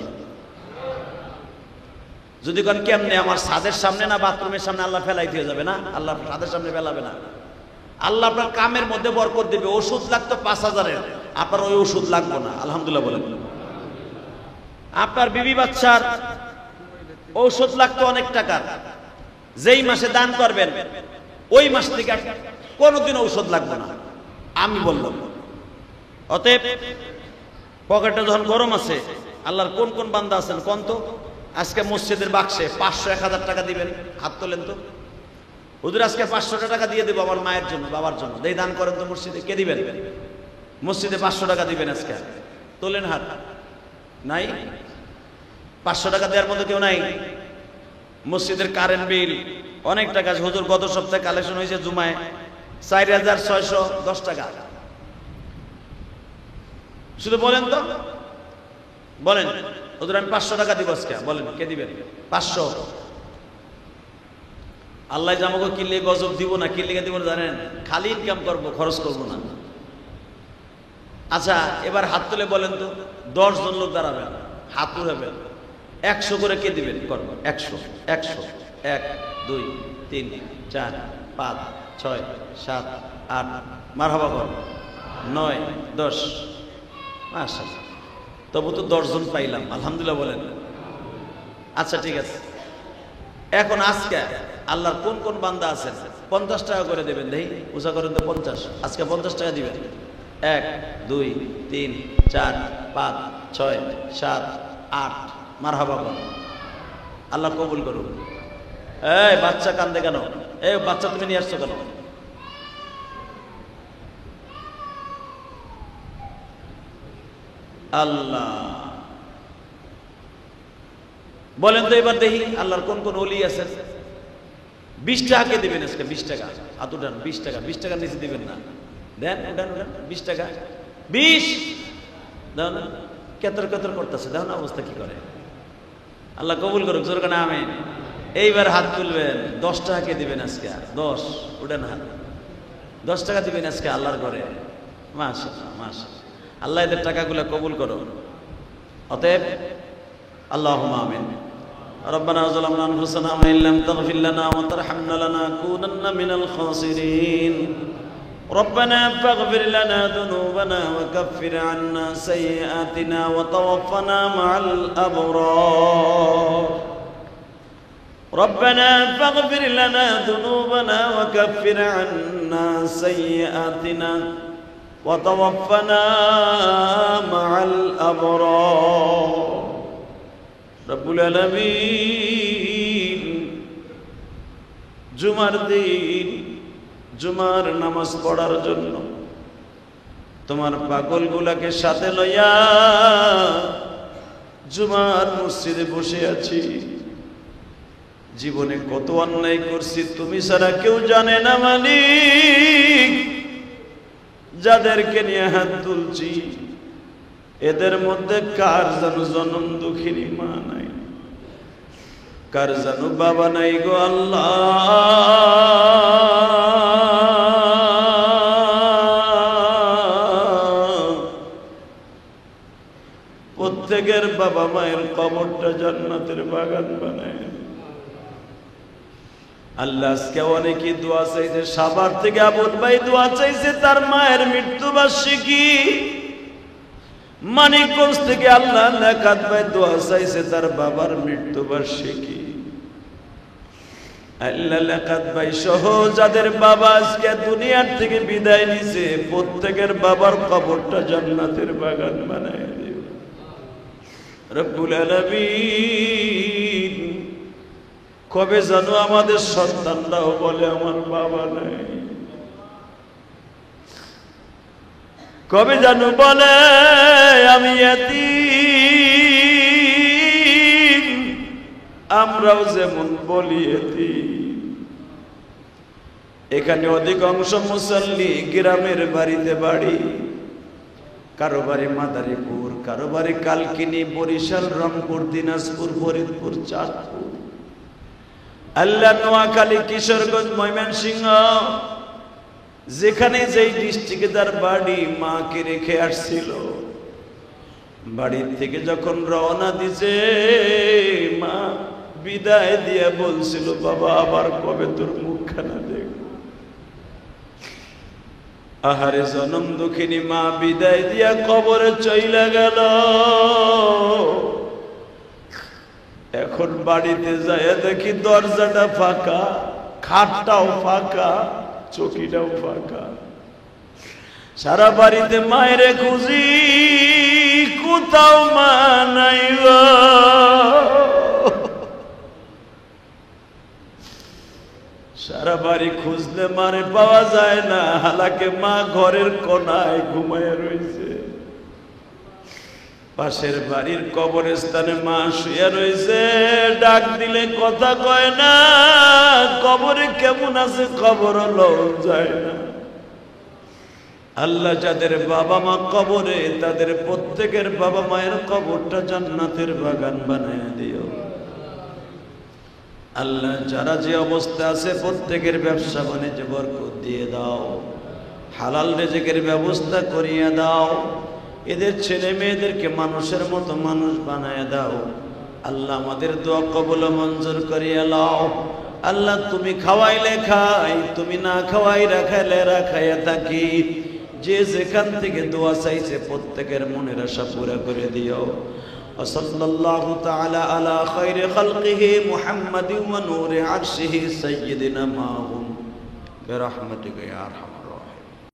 যদি কোন কেমনে, আমার ছাদের সামনে না বাথরুমের সামনে আল্লাহ ফেলাই দিয়ে যাবে না? আল্লাহ ছাদের সামনে ফেলাবে না। আল্লাহ আপনার কামের মধ্যে বরকত দিবে। ওষুধ লাগতো 5,000-এর, আপনার ওই ওষুধ লাগবে না। আলহামদুলিল্লাহ বলেন। আপনার বিবি বাচ্চার ঔষধ লাগতো অনেক টাকার, যেই মাসে দান করবেন ওই মাস থেকে কোনোদিন ঔষধ লাগবে না, আমি বললাম। অতএব পকেটে যখন গরম আছে, আল্লাহর কোন কোন বান্দা আছেন কোন তো, আজকে মসজিদের বাক্সে 500-1000 টাকা দিবেন? হাত তোলেন তো। হুজুর আজকে 500 টাকা দিয়ে দেবো আমার মায়ের জন্য, বাবার জন্য, দেই দান করেন তো মসজিদে। কে দিবেন? মসজিদে 500 টাকা দিবেন আজকে? তোলেন হাত। নাই? 500 টাকা দেওয়ার মধ্যে কেউ নাই? মসজিদের কারেন্ট বিল অনেক টাকা। হুজুর গত সপ্তাহে কালেকশন হয়েছে জুমায় 4610 টাকা। শুধু বলেন তো, বলেন হুজুর আমি 500 টাকা দিব আজকে, বলেন কে দিবেন? 500। আল্লাহ জামাকে কিনলে গজব দিব না, কিনলে দিব না জানেন? খালি ইনকাম করব, খরচ করব না। আচ্ছা এবার হাত তুলে বলেন তো, 10 জন লোক দাঁড়াবেন, হাত উঠাবেন, 100 করে কে দিবেন? করবো 100 100 1 2 3 4 5 6 7 8 মারহাবা কর 9 10। মাশাআল্লাহ, তবু তো 10 জন পাইলাম, আলহামদুলিল্লাহ বলেন। আচ্ছা ঠিক আছে, এখন আজকে আল্লাহর কোন কোন বান্দা আছেন 50 টাকা করে দেবেন? দেখি উঁচা করেন তো 50। আজকে 50 টাকা দিবেন। 1 2 3 4 5 6 7 8 মারহাবা কর। আল্লাহ কবুল করুন। এই বাচ্চা কান্দে কেন? এই বাচ্চা তুমি নিয়ে আসছো কেন? আল্লাহ বলেন তো এবার দেখি আল্লাহর কোন কোন ওলি আছেন? 20 টাকা কে দিবেন আজকে? 20 টাকা হাত উঠান। 20 টাকা, 20 টাকার নিচে দিবেন না। দেন, উঠান উঠান। 20 টাকা, 20 দাও না। কেতর কেতর করতেছে, দেখো না অবস্থা কি করে। আল্লাহ কবুল করুক, জোর করে আমিন। এইবার হাত তুলবেন। 10 টাকা কে দিবেন আজকে? 10 উঠেন হাত। 10 টাকা দিবেন আজকে আল্লাহর ঘরে। মাশাআল্লাহ মাশাআল্লাহ, আল্লাহ এদের টাকাগুলো কবুল করো। অতএব আল্লাহুম্মা আমিন। ربنا ظلمنا أنفسنا وإن لم تغفر لنا وترحمنا لنكونن من الخاسرين ربنا فاغفر لنا ذنوبنا وكفر عنا سيئاتنا وتوفنا مع الأبرار ربنا فاغفر لنا ذنوبنا وكفر عنا سيئاتنا وتوفنا مع الأبرار রব্বুল আলামিন। জুমার দিন জুমার নামাজ পড়ার জন্য তোমার পাগলগুলাকে সাথে লইয়া জুমার মসজিদে বসে আছি। জীবনে কত অন্যায় করছি তুমি ছাড়া কেউ জানে না মালিক। যাদেরকে নিয়ে হাত তুলছি এদের মধ্যে কার জানো জনম দুঃখিনী মা নাই, কার জানো বাবা নাই গো আল্লাহ। প্রত্যেকের বাবা মায়ের কবরটা জান্নাতের বাগান বানায় আল্লাহ। আজকে অনেকে দোয়া চাইছে, সাভার থেকে আবুল ভাই দোয়া চাইছে তার মায়ের মৃত্যুবার্ষিকী। মানিকগঞ্জ থেকে আল্লাহ নেকাত ভাই দোয়া চাইছে তার বাবার মৃত্যুবার্ষিকী। আল্লাহ নেকাত ভাই সহ যাদের বাবা আজকে দুনিয়ার থেকে বিদায় নিছে প্রত্যেকের বাবার কবরটা জান্নাতের বাগান বানায় দিও। রব্বুল আলামিন কবে জানো আমাদের সন্তানরাও বলে আমার বাবা নাই, কবে জানো বলে আমি এতিম, আমরাও যেমন বলি এতিম। এখানে অধিকাংশ মুসল্লি গ্রামের বাড়িতে বাড়ি, কারো বাড়ি মাদারীপুর, কারো বাড়ি কালকিনি, বরিশাল, রংপুর, দিনাজপুর, ফরিদপুর, চাঁদপুর, আল্লাহ, নোয়াখালী, কিশোরগঞ্জ, ময়মনসিংহ, যেখানে যেই ডিস্ট্রিক্টে তার বাড়ি, মাকে রেখে আসছিল। বাড়ির থেকে যখন রওনা দিছে, মা বিদায় দিয়ে বলছিল, বাবা আবার কবে তোর মুখখানা দেখব। আহারে জনম দুঃখিনী মা বিদায় দিয়া কবরে চইলা গেল। এখন বাড়িতে যায় দেখি দরজাটা ফাঁকা, খাটটাও ফাঁকা, চকিটাও ফাঁকা। সারা বাড়িতে মায়ের খুঁজি, কোথাও মা নাই গো। সারা বাড়ি খুঁজলে মারে পাওয়া যায় না, হালাকে মা ঘরের কোনায় ঘুমায় রয়েছে। পাশের বাড়ির কবরস্থানে মা শুয়ে রয়েছে, ডাক দিলে কথা কয় না। কবরে কেমন আছে খবর লওয়া যায় না। আল্লাহ যাদের বাবা মা কবরে, তাদের প্রত্যেকের বাবা মায়ের কবরটা জান্নাতের বাগান বানায় দিও। আল্লাহ যারা যে অবস্থা আছে প্রত্যেকের ব্যবসা বাণিজ্যে বরকত দিয়ে দাও, হালাল রিজিকের ব্যবস্থা করিয়ে দাও। এদের ছেলে মেয়েদেরকে মানুষের মতো মানুষ বানায় দাও। আল্লাহ আমাদের দোয়া কবুল মঞ্জুর করিয়ে নাও। আল্লাহ তুমি খাওয়াইলে খাই, তুমি না খাওয়াই রাখাইলে রাখাইয়া থাকি। যে যেখান থেকে দোয়া চাইছে প্রত্যেকের মনের আশা পুরা করে দিও। ওয়াসাল্লাল্লাহু তাআলা আলা খায়রি খালকিহি মুহাম্মাদিন ওয়া নূরি আরশিহি সাইয়্যিদিনা মাহুম বিরহমাতিকা ইয়া আরহাম।